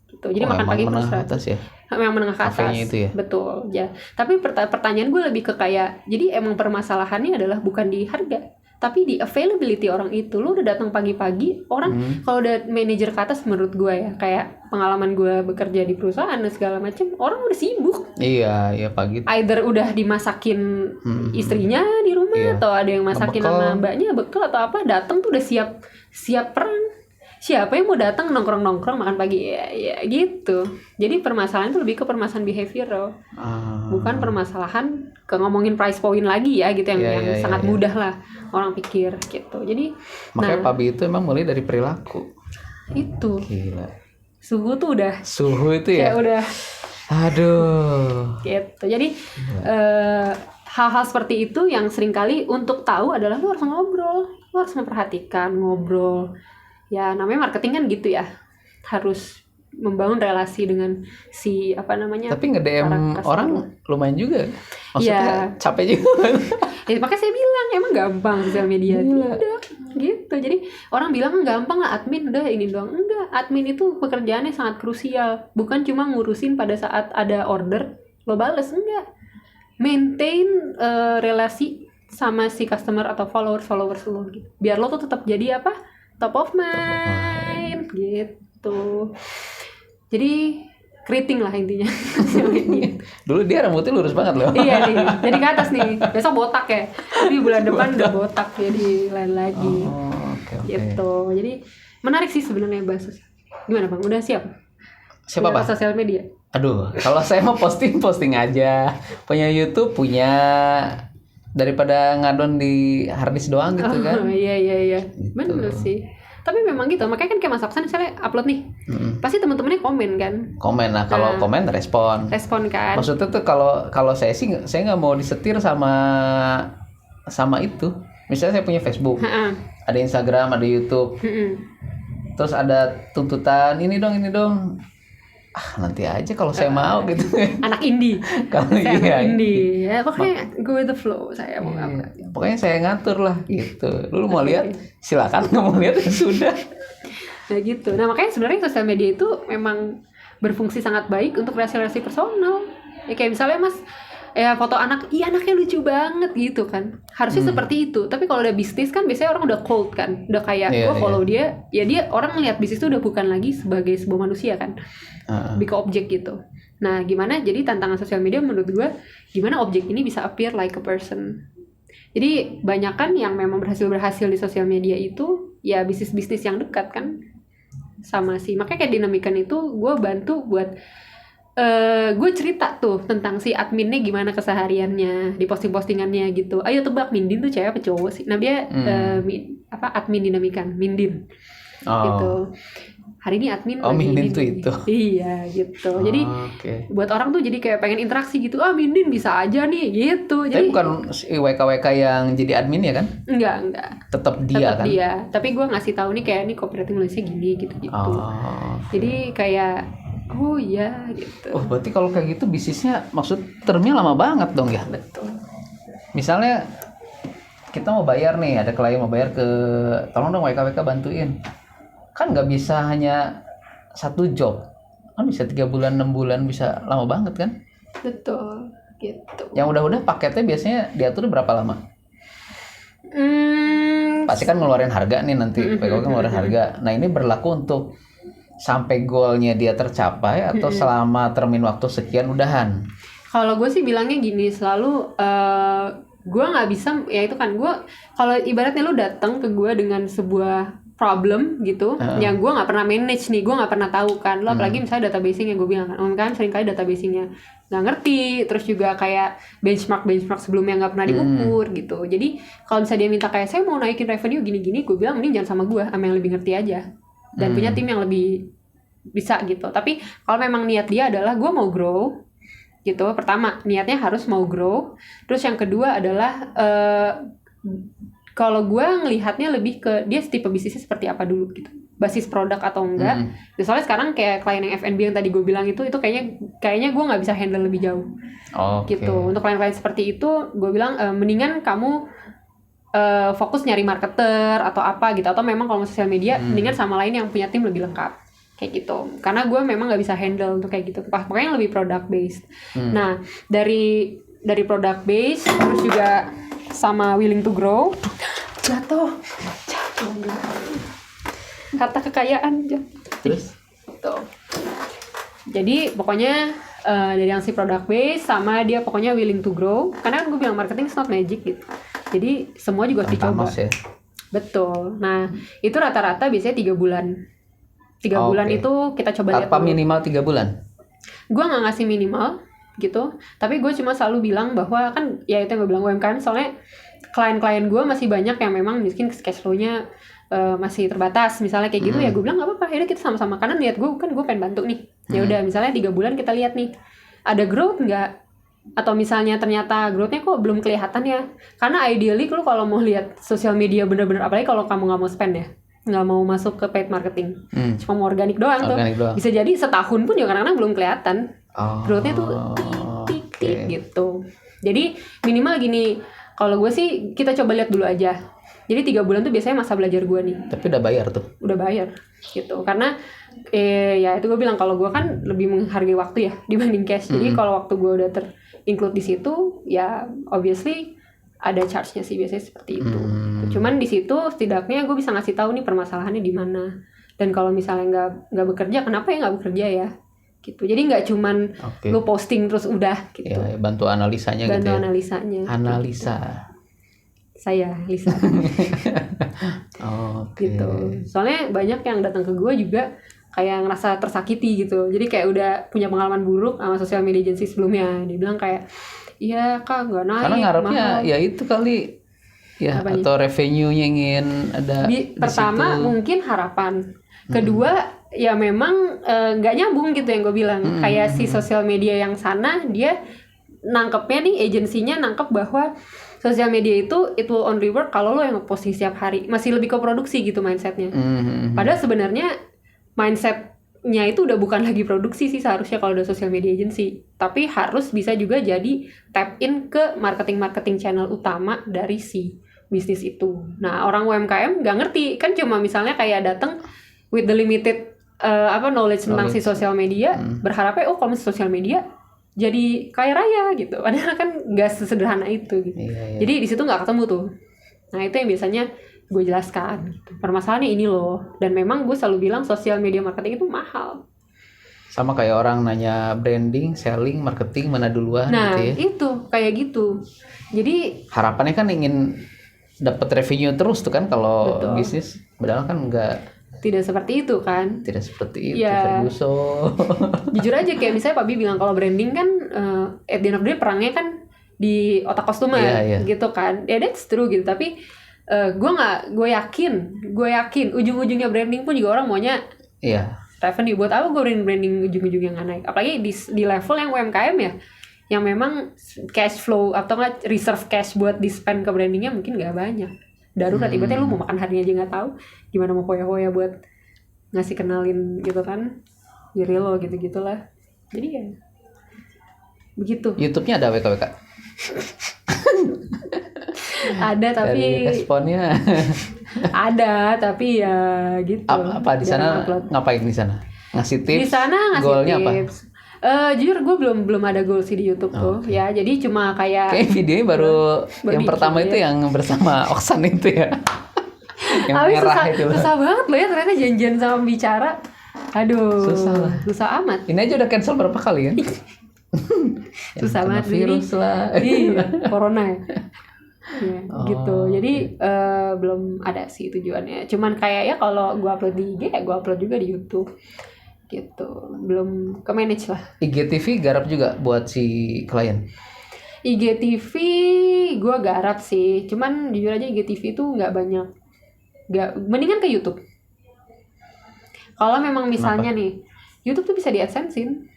B: gitu. Jadi makan pagi plus 100
A: ya?
B: Memang menengah ke atas.
A: Itu ya?
B: Betul ya. Tapi pertanyaan gue lebih ke kayak, jadi emang permasalahannya adalah bukan di harga, tapi di availability orang itu. Lu udah datang pagi-pagi, orang kalau udah manajer ke atas, menurut gue ya, kayak pengalaman gue bekerja di perusahaan dan segala macam, orang udah sibuk.
A: Iya pagi.
B: Either udah dimasakin istrinya di rumah, atau ada yang masakin sama mbaknya bekal atau apa, datang tuh udah siap perang. Siapa yang mau datang nongkrong makan pagi ya gitu. Jadi permasalahan itu lebih ke permasalahan behavioral, bukan permasalahan ke ngomongin price point lagi ya gitu yang sangat mudah lah orang pikir gitu. Jadi
A: makanya Pabi itu emang mulai dari perilaku.
B: Itu.
A: Gila.
B: Suhu itu
A: ya.
B: Kayak udah.
A: Aduh.
B: Gitu. Jadi hal-hal seperti itu yang seringkali untuk tahu adalah lo harus ngobrol, lo harus memperhatikan, ngobrol. Ya namanya marketing kan gitu ya, harus membangun relasi dengan si
A: Tapi nge-DM orang lumayan juga, maksudnya capek juga.
B: Ya, makanya saya bilang emang gampang sosial media. Tidak gitu. Jadi orang bilang gampang lah admin, udah ini doang. Enggak, admin itu pekerjaannya sangat krusial, bukan cuma ngurusin pada saat ada order lo bales, enggak, maintain relasi sama si customer atau followers lo gitu. Biar lo tuh tetap jadi apa, top of mind gitu. Jadi keriting lah intinya.
A: Dulu dia rambutnya lurus banget loh.
B: Iya nih, jadi ke atas nih. Besok botak ya. Jadi bulan depan udah botak, jadi lain lagi.
A: Okay.
B: Gitu. Jadi menarik sih sebenarnya bahas. Gimana Bang? Udah siap?
A: Siapa Pak?
B: Sosial media.
A: Aduh, kalau saya mau posting aja. Punya YouTube, punya, daripada ngadon di harddisk doang gitu kan.
B: Iya. Gitu. Bener sih. Tapi memang gitu, makanya kan kayak Mas Aksan misalnya upload nih, pasti teman-temannya komen kan?
A: Komen lah, kalau komen respon
B: kan?
A: Maksudnya tuh kalau saya sih, saya nggak mau disetir sama itu. Misalnya saya punya Facebook, ada Instagram, ada YouTube, terus ada tuntutan ini dong. Nanti aja kalau saya mau gitu.
B: Anak indie.
A: Kalau
B: anak indie. Ya, pokoknya go with the flow, saya mau apa.
A: Pokoknya saya ngatur lah gitu. Lu mau lihat silakan, nggak mau lihat ya sudah.
B: Nah gitu. Nah makanya sebenarnya sosial media itu memang berfungsi sangat baik untuk relasi-relasi personal. Ya kayak misalnya Mas, foto anak, anaknya lucu banget gitu kan. Harusnya seperti itu. Tapi kalau udah bisnis kan biasanya orang udah cold kan. Udah kayak gue follow dia, ya dia orang ngeliat bisnis itu udah bukan lagi sebagai sebuah manusia kan. Lebih ke objek gitu. Nah gimana jadi tantangan sosial media menurut gue, gimana objek ini bisa appear like a person. Jadi banyak kan yang memang berhasil di sosial media itu ya bisnis-bisnis yang dekat kan sama si. Makanya kayak Dinamikan itu gue bantu buat gue cerita tuh tentang si adminnya gimana kesehariannya di posting-postingannya gitu. Ayo tebak Mindin tuh cewek apa cowok sih? Nah dia admin Dinamikan, Mindin gitu. hari ini admin
A: Oh,
B: lagi
A: Mindin
B: ini
A: tuh
B: nih.
A: itu.
B: Iya gitu. Jadi
A: Oke.
B: buat orang tuh jadi kayak pengen interaksi gitu. Ah Mindin bisa aja nih gitu.
A: Tapi
B: Jadi
A: bukan si WK-WK yang jadi admin ya kan?
B: enggak.
A: Tetap dia
B: Tetap
A: kan?
B: dia. Tapi gue ngasih tahu nih kayak nih copywriting nulisnya gini gitu-gitu.
A: Oh.
B: Jadi kayak oh iya gitu.
A: Oh, berarti kalau kayak gitu bisnisnya maksud termnya lama banget dong ya?
B: Betul.
A: Misalnya kita mau bayar nih, ada klien mau bayar ke, tolong dong WK-WK bantuin. Kan nggak bisa hanya satu job. Kan bisa 3 bulan, 6 bulan, bisa lama banget kan?
B: Betul gitu.
A: Yang udah-udah paketnya biasanya diatur berapa lama? Pasti kan ngeluarin harga nih nanti, WK-WK ngeluarin harga. Nah ini berlaku untuk sampai goalnya dia tercapai atau selama termin waktu sekian udahan?
B: Kalau gue sih bilangnya gini, selalu gue nggak bisa, ya itu kan gue kalau ibaratnya lu datang ke gue dengan sebuah problem gitu, yang gue nggak pernah manage nih, gue nggak pernah tahu kan, lo apalagi misalnya databasing yang gue bilang kan seringkali databasingnya nggak ngerti, terus juga kayak benchmark sebelumnya nggak pernah diukur gitu. Jadi kalau misalnya dia minta kayak saya mau naikin revenue gini-gini, gue bilang mending jangan sama gue, sama yang lebih ngerti aja dan punya tim yang lebih bisa gitu. Tapi kalau memang niat dia adalah gue mau grow gitu, pertama niatnya harus mau grow. Terus yang kedua adalah kalau gue ngelihatnya lebih ke dia tipe bisnisnya seperti apa dulu gitu, basis produk atau enggak. Soalnya sekarang kayak klien yang F&B yang tadi gue bilang itu kayaknya gue nggak bisa handle lebih jauh. Gitu. Untuk klien-klien seperti itu gue bilang mendingan kamu fokus nyari marketer atau apa gitu, atau memang kalau sosial media mendingan sama lain yang punya tim lebih lengkap kayak gitu, karena gue memang nggak bisa handle untuk kayak gitu, pokoknya lebih product based. Nah dari product based terus juga sama willing to grow, jatuh harta kekayaan
A: Terus?
B: gitu. Jadi pokoknya dari yang si product based sama dia pokoknya willing to grow, karena kan gue bilang marketing is not magic gitu, jadi semua juga harus dicoba.
A: Ya?
B: Betul. Nah itu rata-rata biasanya 3 bulan. 3 bulan itu kita coba lihat
A: apa minimal 3 bulan?
B: Gue nggak ngasih minimal gitu, tapi gue cuma selalu bilang bahwa kan ya itu yang gue bilang UMKM, soalnya klien-klien gue masih banyak yang memang mungkin cash flow-nya masih terbatas misalnya kayak gitu. Ya gue bilang nggak apa-apa, yaudah kita sama-sama, karena niat gue kan gue pengen bantu nih. Ya udah misalnya 3 bulan kita lihat nih ada growth nggak, atau misalnya ternyata growth-nya kok belum kelihatan ya, karena ideally lu kalau mau lihat sosial media bener-bener, apalagi kalau kamu nggak mau spend ya, nggak mau masuk ke paid marketing, cuma mau organik doang tuh, bisa jadi setahun pun juga kadang-kadang belum kelihatan growth-nya tuh tik gitu. Jadi minimal gini, kalau gue sih kita coba lihat dulu aja. Jadi 3 bulan tuh biasanya masa belajar gue nih.
A: Tapi udah bayar tuh? Udah
B: bayar gitu, karena ya itu gue bilang kalau gue kan lebih menghargai waktu ya dibanding cash. Jadi kalau waktu gue udah ter-include di situ, ya obviously ada charge-nya sih biasanya seperti itu. Cuman di situ setidaknya gue bisa ngasih tahu nih permasalahannya di mana. Dan kalau misalnya nggak bekerja, kenapa ya nggak bekerja ya? Gitu. Jadi nggak cuman lu posting terus udah gitu.
A: Ya, bantu analisanya gitu.
B: Bantu analisanya.
A: Analisa.
B: Gitu. Saya Lisa. Gitu. Soalnya banyak yang datang ke gue juga kayak ngerasa tersakiti gitu. Jadi kayak udah punya pengalaman buruk sama sosial media agency sebelumnya. Dia bilang kayak, iya kak nggak naik,
A: karena ngarepnya
B: mahal.
A: Ya itu kali ya. Apanya? Atau revenue-nya ingin ada
B: pertama
A: situ.
B: Mungkin harapan. Kedua ya memang nggak nyambung gitu yang gue bilang. Kayak si sosial media yang sana dia nangkepnya nih, agensinya nangkep bahwa sosial media itu it will only work kalau lo yang ngepost setiap hari. Masih lebih ke produksi gitu mindsetnya. Padahal sebenarnya mindsetnya itu udah bukan lagi produksi sih seharusnya kalau udah sosial media agency, tapi harus bisa juga jadi tap in ke marketing channel utama dari si bisnis itu. Nah orang UMKM nggak ngerti kan, cuma misalnya kayak datang with the limited knowledge tentang si sosial media, berharapnya kalau sosial media jadi kaya raya gitu, padahal kan nggak sesederhana itu gitu. Jadi di situ nggak ketemu tuh. Nah itu yang biasanya gue jelaskan gitu. Permasalahannya ini loh, dan memang gue selalu bilang sosial media marketing itu mahal.
A: Sama kayak orang nanya branding, selling, marketing mana duluan
B: nah,
A: gitu ya.
B: Nah itu kayak gitu. Jadi
A: harapannya kan ingin dapat revenue terus tuh kan kalau bisnis, padahal kan enggak.
B: Tidak seperti itu kan?
A: Tidak seperti itu,
B: ya,
A: Ferguson.
B: Jujur aja kayak misalnya Pak Bi bilang kalau branding kan at the end of the day perangnya kan di otak customer gitu kan. Ya that's true gitu, tapi gue yakin ujung-ujungnya branding pun juga orang maunya
A: Iya.
B: revenue. Buat apa gue branding ujung-ujung yang naik, apalagi di level yang UMKM ya, yang memang cash flow atau nggak reserve cash buat di spend ke brandingnya mungkin nggak banyak. Darurat ibaratnya lu mau makan harinya aja nggak tahu, gimana mau hoya-hoya buat ngasih kenalin gitu kan diri lo gitu-gitulah. Jadi ya begitu.
A: YouTube-nya ada WKWK.
B: Ada tapi
A: Dari responnya.
B: ada tapi ya gitu.
A: Apa di sana ngapain di sana? Ngasih tips.
B: Di sana ngasih
A: goalnya
B: tips. Jujur gue belum ada goal sih di YouTube tuh. Ya jadi cuma kayak
A: videonya baru yang
B: bikin,
A: pertama itu yang bersama Oksan itu ya. Yang
B: tapi
A: merah itu loh.
B: susah banget loh ya ternyata janjian sama bicara. Aduh, susah amat.
A: Ini aja udah cancel berapa kali ya?
B: Susah banget
A: virus lah.
B: Iya, corona ya. Ya, gitu. Jadi belum ada sih tujuannya. Cuman kayak ya kalau gue upload di IG ya gue upload juga di YouTube. Gitu. Belum ke manage lah.
A: IGTV garap juga buat si klien.
B: IGTV gue garap sih. Cuman jujur aja IGTV itu nggak banyak. Mendingan ke YouTube. Kalau memang misalnya nih YouTube tuh bisa di AdSense-in.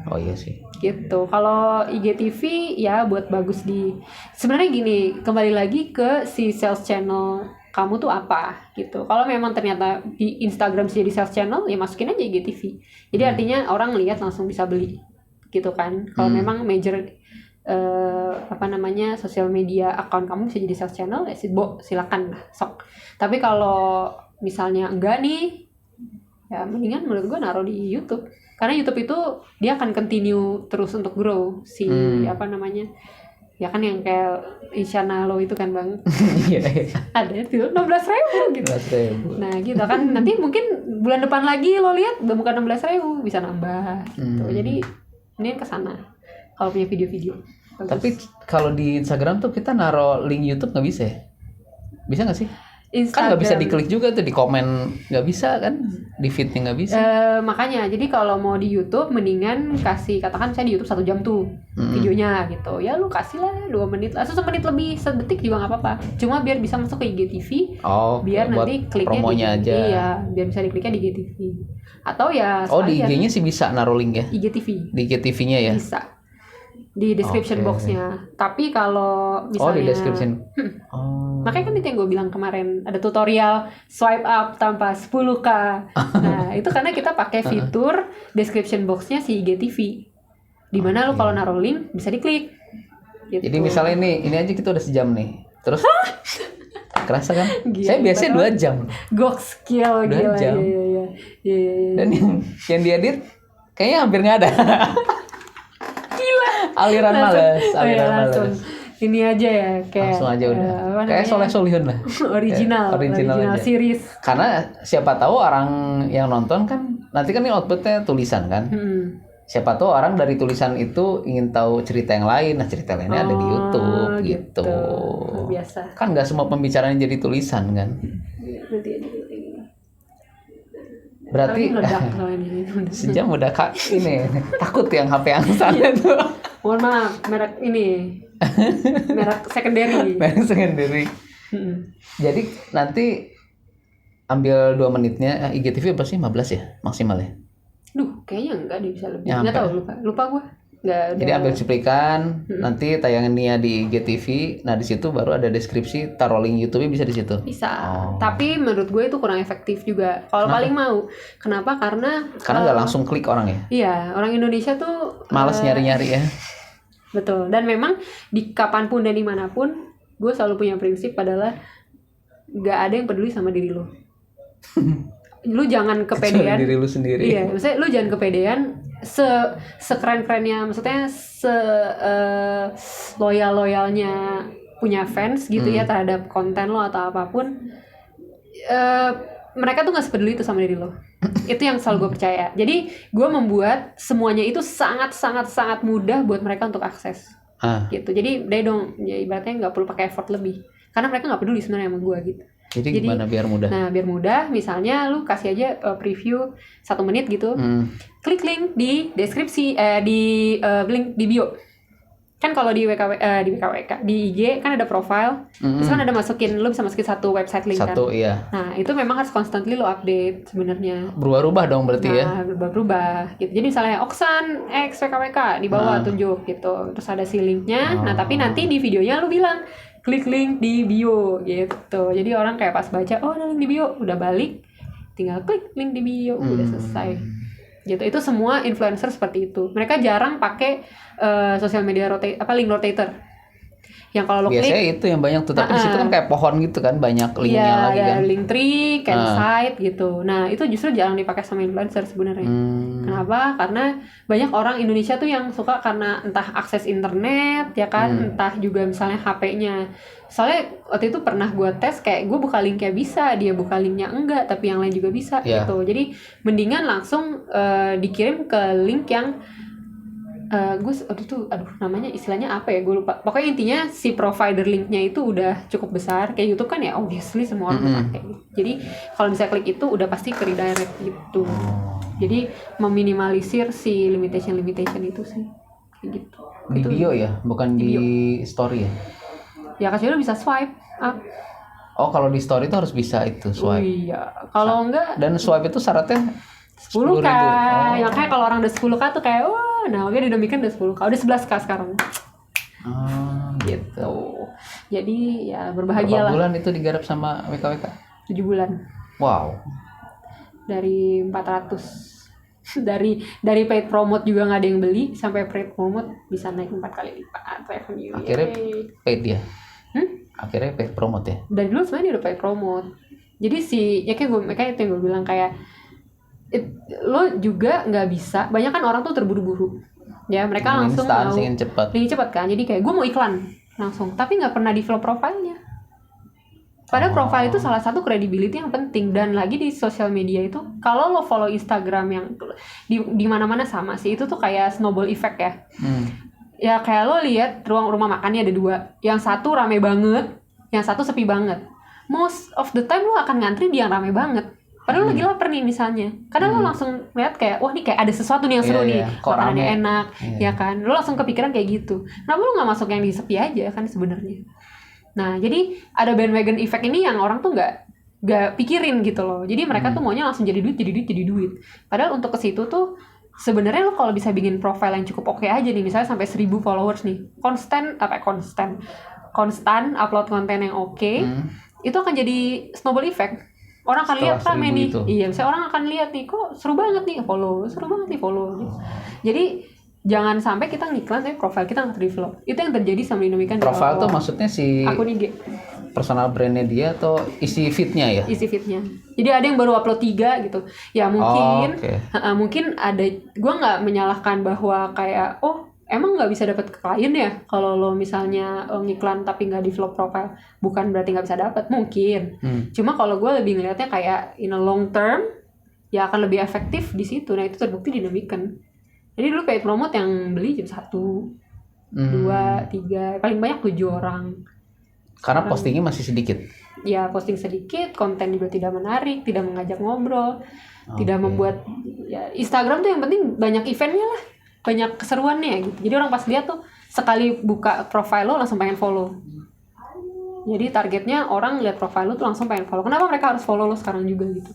A: Oh iya sih.
B: Gitu. Kalau IGTV ya buat bagus di sebenarnya gini, kembali lagi ke si sales channel kamu tuh apa gitu. Kalau memang ternyata di Instagram sih jadi sales channel ya masukin aja IGTV. Jadi artinya orang lihat langsung bisa beli gitu kan. Kalau memang major sosial media account kamu bisa jadi sales channel ya silakan lah sok. Tapi kalau misalnya enggak nih ya mendingan menurut gue naruh di YouTube. Karena YouTube itu dia akan continue terus untuk grow si ya kan yang kayak Isyana lo itu kan bang.
A: Iya.
B: Ada itu 16.000 gitu.
A: 16.000.
B: Nah gitu kan nanti mungkin bulan depan lagi lo lihat udah bukan 16.000 bisa nambah gitu. Jadi ini ke sana kalau punya video-video. Bagus.
A: Tapi kalau di Instagram tuh kita naruh link YouTube nggak bisa ya? Bisa nggak sih?
B: Instagram.
A: Kan nggak bisa diklik juga tuh di komen, nggak bisa kan, di feednya nggak bisa.
B: Makanya jadi kalau mau di YouTube mendingan kasih katakan saya di YouTube 1 jam tuh videonya gitu ya, lu kasih lah 2 menit lah, 1 menit lebih, sedetik juga nggak apa-apa, cuma biar bisa masuk ke IGTV. Biar nanti kliknya
A: promonya
B: di,
A: aja.
B: iya biar bisa dikliknya di IGTV atau ya
A: di IG-nya sih bisa naruh link ya,
B: IGTV
A: di IGTV-nya ya
B: bisa di description box-nya. Tapi kalau misalnya
A: di description.
B: Makanya kan itu yang gue bilang kemarin, ada tutorial swipe up tanpa 10k. Nah itu karena kita pakai fitur description box-nya si IGTV, dimana lo kalau naruh link bisa diklik gitu.
A: Jadi misalnya ini aja kita udah sejam nih, terus kerasa kan?
B: Gila,
A: saya biasanya 2 jam.
B: Gok skill
A: 2
B: gila.
A: jam.
B: Iya.
A: Dan yang diedit kayaknya hampir nggak ada. aliran males.
B: Ini aja ya kayak
A: langsung aja udah kayak Soleh Solihun lah.
B: original series.
A: Karena siapa tahu orang yang nonton kan nanti kan ini outputnya tulisan kan. Siapa tahu orang dari tulisan itu ingin tahu cerita yang lain. Nah cerita lainnya ada di YouTube gitu.
B: Biasa.
A: Kan nggak semua pembicaraan jadi tulisan kan. Berarti sejam udah ini takut yang HP yang sana tuh.
B: Mohon maaf, merek ini merek secondary.
A: Jadi nanti ambil 2 menitnya IGTV apa sih 15 ya maksimal ya?
B: Duh, kayaknya enggak deh, bisa lebih. Enggak tahu, lupa gue. Enggak.
A: Jadi ambil cuplikan, nanti tayangannya di IGTV. Nah, di situ baru ada deskripsi, taruh link YouTube bisa di situ.
B: Bisa. Tapi menurut gue itu kurang efektif juga. Kalau paling mau. Kenapa? Karena
A: nggak langsung klik orang ya.
B: Iya, orang Indonesia tuh
A: malas nyari-nyari ya.
B: Betul. Dan memang di kapanpun dan dimanapun, gue selalu punya prinsip adalah nggak ada yang peduli sama diri lo. Lu jangan kepedean
A: diri lu sendiri.
B: Iya, maksudnya lu jangan kepedean sekeren-kerennya, maksudnya loyalnya punya fans gitu ya terhadap konten lo atau apapun. Mereka tuh nggak sepeduli itu sama diri lo. Itu yang selalu gue percaya. Jadi gue membuat semuanya itu sangat mudah buat mereka untuk akses. Gitu. Jadi ya ibaratnya nggak perlu pakai effort lebih. Karena mereka nggak peduli sebenarnya sama gue gitu.
A: Jadi gimana biar mudah? Nah
B: biar mudah, misalnya lu kasih aja preview 1 menit gitu, klik link di deskripsi, di link di bio. kan kalau di WKWK di IG kan ada profile, terus kan ada lu bisa masukin satu website link kan.
A: Satu, iya.
B: Nah itu memang harus constantly lo update sebenarnya.
A: Berubah-ubah dong berarti ya.
B: Nah berubah gitu. Jadi misalnya Oksan X WKWK di bawah tunjuk gitu, terus ada si linknya. Nah tapi nanti di videonya lu bilang klik link di bio gitu. Jadi orang kayak pas baca, oh ada link di bio, udah balik, tinggal klik link di bio, udah selesai. Gitu. Itu semua influencer seperti itu. Mereka jarang pakai sosial media link rotator. Yang kalau lo klik
A: biasanya itu yang banyak tuh, tapi di situ kan kayak pohon gitu kan, banyak linknya lagi kan.
B: Link tree, campsite gitu. Nah itu justru jarang dipakai sama influencer sebenarnya. Kenapa? Karena banyak orang Indonesia tuh yang suka karena entah akses internet ya kan, entah juga misalnya HP-nya. Soalnya waktu itu pernah gue tes kayak gue buka linknya bisa, dia buka linknya enggak, tapi yang lain juga bisa gitu. Jadi mendingan langsung dikirim ke link yang namanya istilahnya apa ya, gue lupa. Pokoknya intinya si provider linknya itu udah cukup besar. Kayak YouTube kan ya obviously semua orang pakai. Jadi kalau bisa klik itu udah pasti ke redirect gitu. Jadi meminimalisir si limitation itu sih kayak gitu.
A: Di bio ya, bukan di story ya?
B: Ya kecuali lo bisa swipe up.
A: Oh kalau di story itu harus bisa itu swipe.
B: Iya. Kalau enggak.
A: Dan swipe itu syaratnya
B: 10K. Ya kayak kalau orang udah 10K tuh kayak wah, nah oke dinamikan udah 10K, udah 11K sekarang. Gitu. Jadi ya berbahagialah.
A: Berapa bulan itu digarap sama WKWK?
B: 7 bulan.
A: Wow.
B: Dari 400 dari paid promote juga nggak ada yang beli, sampai paid promote bisa naik 4 kali lipat revenue.
A: Akhirnya paid ya? Akhirnya paid promote ya?
B: Dari dulu sebenarnya udah paid promote. Jadi kayak itu yang gue bilang kayak lo juga nggak bisa, banyak kan orang tuh terburu-buru ya, mereka langsung mau ingin cepat kan, jadi kayak gue mau iklan langsung, tapi nggak pernah develop profilnya. Padahal profile itu salah satu credibility yang penting. Dan lagi di sosial media itu, kalau lo follow Instagram yang di mana-mana sama sih, itu tuh kayak snowball effect ya. Ya kayak lo lihat rumah makannya ada 2, yang satu rame banget, yang satu sepi banget. Most of the time lo akan ngantri di yang rame banget. Padahal lo lagi lapar nih misalnya, kadang lo langsung lihat kayak wah nih kayak ada sesuatu nih yang seru nih, makanannya enak, ya kan, lo langsung kepikiran kayak gitu. Kenapa lo nggak masuk yang di sepi aja kan sebenarnya? Nah jadi ada bandwagon effect ini yang orang tuh nggak pikirin gitu loh. Jadi mereka tuh maunya langsung jadi duit. Padahal untuk ke situ tuh sebenarnya lo kalau bisa bikin profile yang cukup oke aja nih, misalnya sampai 1000 followers nih, konstan upload konten yang oke, itu akan jadi snowball effect. Orang akan lihat rame nih, iya, misalnya orang akan lihat nih, kok seru banget nih follow. Gitu. Jadi jangan sampai kita ngiklan tapi profile kita nggak terdevelop. Itu yang terjadi sama dinamikan.
A: Profile tuh maksudnya si
B: akun IG,
A: personal brandnya dia atau isi feednya ya?
B: Isi feednya. Jadi ada yang baru upload 3 gitu. Ya mungkin, mungkin ada. Gue nggak menyalahkan bahwa kayak emang nggak bisa dapat klien ya kalau lo misalnya ngiklan tapi nggak develop profile. Bukan berarti nggak bisa dapat, mungkin. Cuma kalau gue lebih ngelihatnya kayak in a long term ya akan lebih efektif di situ. Nah itu terbukti dinamikan. Jadi dulu paid promote yang beli cuma 1, 2, 3, paling banyak 7 orang.
A: Karena postingnya masih sedikit.
B: Ya posting sedikit, konten juga tidak menarik, tidak mengajak ngobrol, tidak membuat ya Instagram tuh yang penting banyak eventnya lah, banyak keseruannya gitu. Jadi orang pas lihat tuh sekali buka profile lo langsung pengen follow. Jadi targetnya orang lihat profile lo tuh langsung pengen follow. Kenapa mereka harus follow lo sekarang juga gitu?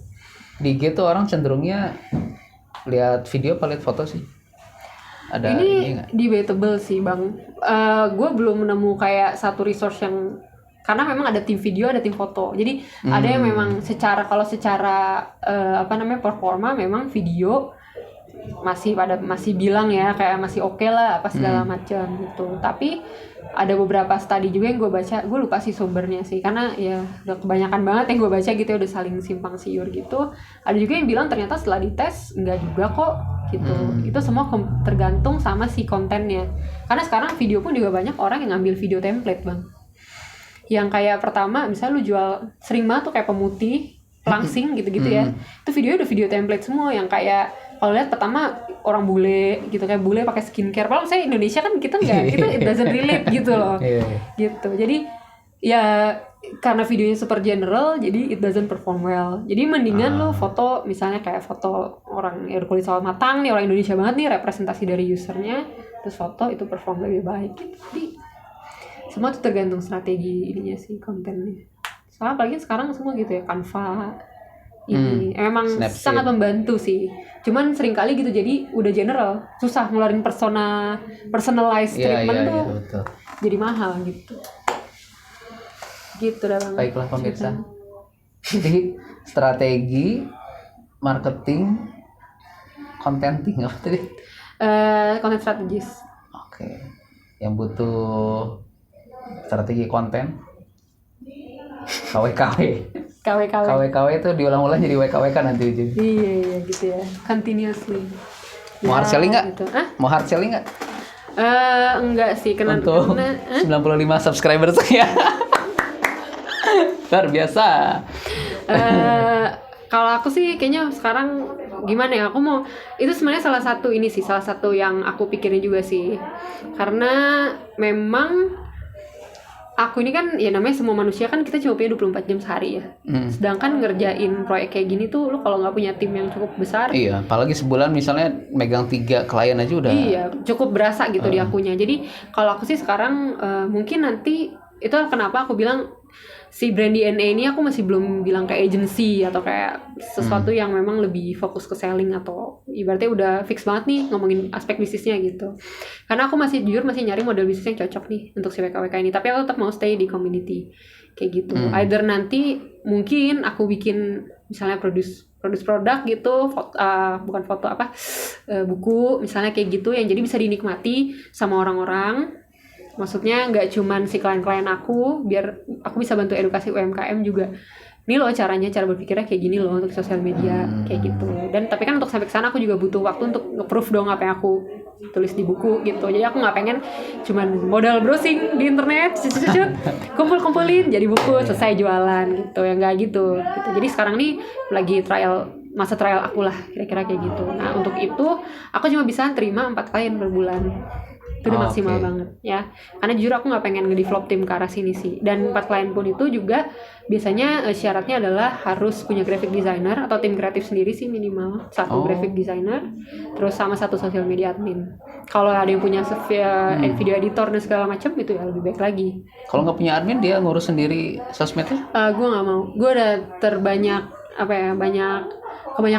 A: Di IG tuh orang cenderungnya lihat video apa lihat foto sih? Ada
B: ini debatable sih bang. Gue belum menemu kayak satu resource yang, karena memang ada tim video, ada tim foto. Jadi ada yang memang secara performa memang video masih bilang ya kayak masih oke lah apa segala macam gitu. Tapi ada beberapa studi juga yang gue baca, gue lupa sih sumbernya sih, karena ya udah kebanyakan banget yang gue baca gitu, udah saling simpang siur gitu. Ada juga yang bilang ternyata setelah dites enggak juga kok gitu. Itu semua tergantung sama si kontennya. Karena sekarang video pun juga banyak orang yang ngambil video template bang. Yang kayak pertama misalnya lu jual, sering banget tuh kayak pemutih, langsing gitu-gitu ya. Itu videonya udah video template semua yang kayak kalau lihat pertama orang bule gitu, kayak bule pakai skincare. Kalau misalnya Indonesia kan kita it doesn't relate gitu loh. Gitu. Jadi ya karena videonya super general jadi it doesn't perform well. Jadi mendingan lo foto misalnya kayak foto orang yang kulit sawo matang nih, orang Indonesia banget nih, representasi dari usernya, terus foto itu perform lebih baik gitu. Jadi semua itu tergantung strategi ininya sih, kontennya. Soalnya apalagi sekarang semua gitu ya, Canva ini memang
A: Snapseed.
B: sangat membantu sih. Cuman seringkali gitu jadi udah general, susah ngeluarin personalized treatment tuh
A: betul.
B: jadi mahal gitu. Gitu dah Bang.
A: Baiklah pemirsa. Jadi strategi marketing contenting apa tadi?
B: Content strategis.
A: Oke. Yang butuh strategi konten KWKW. KWKW itu diulang-ulang jadi WKWK nanti ujung.
B: Iya gitu ya. Continuously.
A: Mau hard selling nggak?
B: Gitu.
A: Mau hard selling nggak?
B: Enggak sih
A: Untuk 95 subscriber saya. Luar biasa.
B: Kalau aku sih kayaknya sekarang gimana ya, aku mau itu sebenarnya salah satu yang aku pikirin juga sih, karena memang aku ini kan ya namanya semua manusia kan kita cuma punya 24 jam sehari ya. Sedangkan ngerjain proyek kayak gini tuh lo kalau nggak punya tim yang cukup besar,
A: iya, apalagi sebulan misalnya megang 3 klien aja udah.
B: Iya, cukup berasa gitu di akunya. Jadi kalau aku sih sekarang mungkin nanti itu kenapa aku bilang si brand DNA ini aku masih belum bilang kayak agency atau kayak sesuatu yang memang lebih fokus ke selling, atau ibaratnya udah fix banget nih ngomongin aspek bisnisnya gitu. Karena aku masih jujur masih nyari model bisnis yang cocok nih untuk si WKWK ini, tapi aku tetap mau stay di community kayak gitu. Either nanti mungkin aku bikin misalnya produce produk gitu, buku misalnya kayak gitu yang jadi bisa dinikmati sama orang-orang. Maksudnya nggak cuman si klien-klien aku, biar aku bisa bantu edukasi UMKM juga. Ini loh cara berpikirnya kayak gini loh untuk sosial media kayak gitu. Dan tapi kan untuk sampai ke sana aku juga butuh waktu untuk nge-proof dong apa yang aku tulis di buku gitu. Jadi aku nggak pengen cuman modal browsing di internet, kumpul-kumpulin jadi buku selesai jualan gitu. Ya nggak gitu. Jadi sekarang nih lagi masa trial aku lah kira-kira kayak gitu. Nah untuk itu aku cuma bisa terima 4 klien per bulan. Itu udah maksimal banget ya, karena jujur aku nggak pengen nge-develop tim ke arah sini sih. Dan 4 klien pun itu juga biasanya syaratnya adalah harus punya graphic designer atau tim kreatif sendiri sih, minimal 1 graphic designer, terus sama 1 social media admin. Kalau ada yang punya video editor dan segala macam itu ya lebih baik lagi.
A: Kalau nggak punya admin dia ngurus sendiri sosmednya?
B: Gue nggak mau, gue udah kebanyak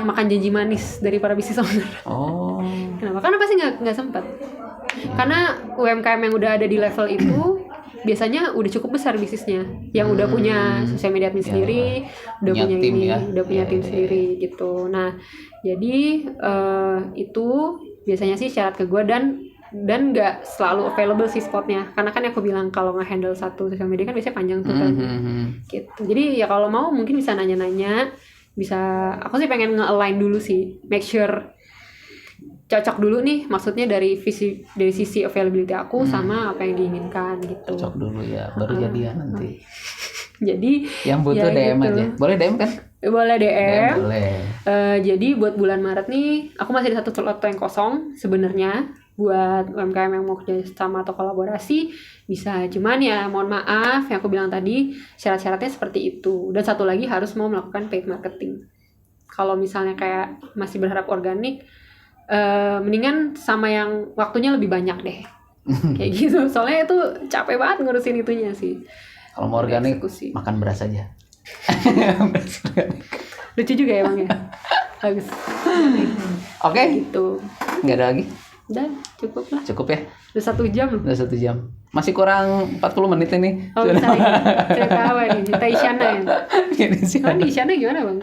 B: makan janji manis dari para bisnis owner. Kenapa? Karena pasti nggak sempat. Karena UMKM yang udah ada di level itu biasanya udah cukup besar bisnisnya, yang udah punya sosial media admin sendiri, udah punya
A: tim
B: ini,
A: ya.
B: udah punya tim sendiri gitu. Nah, jadi itu biasanya sih syarat ke gue, dan nggak selalu available sih spotnya, karena kan aku bilang kalau nge-handle 1 sosial media kan biasanya panjang tuh kan. Gitu. Jadi ya kalau mau mungkin bisa nanya-nanya, bisa, aku sih pengen nge-align dulu sih, make sure cocok dulu nih, maksudnya dari sisi availability aku sama apa yang diinginkan gitu.
A: Cocok dulu ya, baru jadian nanti.
B: Jadi
A: yang butuh
B: ya
A: DM
B: gitu
A: aja, boleh DM kan?
B: Boleh DM.
A: Boleh.
B: Jadi buat bulan Maret nih, aku masih ada 1 slot yang kosong sebenarnya buat UMKM yang mau kerja sama atau kolaborasi bisa. Cuman ya mohon maaf, yang aku bilang tadi syarat-syaratnya seperti itu. Dan 1 lagi harus mau melakukan paid marketing. Kalau misalnya kayak masih berharap organik, mendingan sama yang waktunya lebih banyak deh. Kayak gitu. Soalnya itu capek banget ngurusin itunya sih.
A: Kalau mau organik makan beras aja.
B: Lucu juga ya Bang ya. Bagus.
A: Oke.
B: Gitu.
A: Nggak ada lagi?
B: Udah cukup lah.
A: Cukup ya?
B: Udah 1 jam.
A: Udah 1 jam. Masih kurang 40 menit ini.
B: Oh bisa lagi. Cerita apa nih? Cerita Isyana ya? Di Isyana gimana Bang?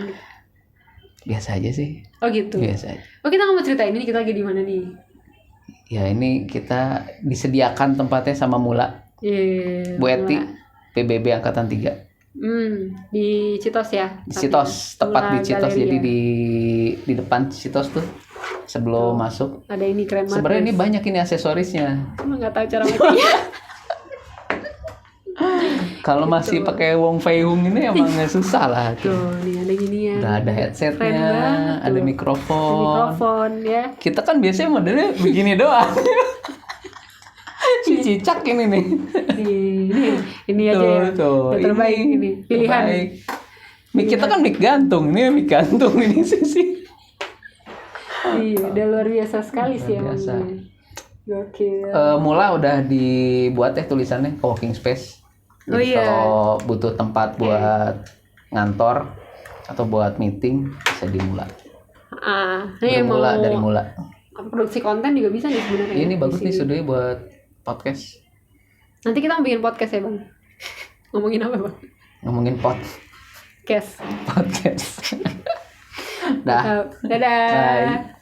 A: Biasa aja sih.
B: Oh gitu?
A: Biasa aja.
B: Oh kita nggak mau ceritain ini, kita lagi di mana nih?
A: Ya ini kita disediakan tempatnya sama Mula. Bu Eti, PBB Angkatan 3.
B: Di Citos ya?
A: Di Citos, tepat di Citos. Jadi di depan Citos tuh sebelum masuk.
B: Ada ini keren banget.
A: Sebenarnya ini banyak ini aksesorisnya.
B: Cuma nggak tahu cara makainya.
A: Kalau
B: gitu.
A: masih pakai Wong Fei Hung ini emang susah lah.
B: Tuh, nih ada ginian.
A: Udah ada headsetnya, ada
B: mikrofon ya.
A: Kita kan biasanya modelnya begini doang. cicak ini nih.
B: Ini aja ya. Udah terbaik ini. Pilihan.
A: Terbaik. Mic kita kan mic gantung, ini mic gantung ini sih.
B: Iya, udah luar biasa sekali sih
A: Luar biasa.
B: emang. Gokil.
A: Mula udah dibuat tulisannya co-working space. Jadi
B: Oh iya.
A: kalau butuh tempat buat ngantor atau buat meeting bisa di Mula.
B: Ini mau
A: Bermula dari Mula.
B: produksi konten juga bisa nih sebenarnya.
A: Ini
B: di
A: bagus nih
B: sini.
A: studionya buat podcast.
B: Nanti kita mau bikin podcast ya, Bang. Ngomongin apa, Bang?
A: Ngomongin
B: Podcast.
A: podcast. Dah.
B: Dadah.
A: Bye.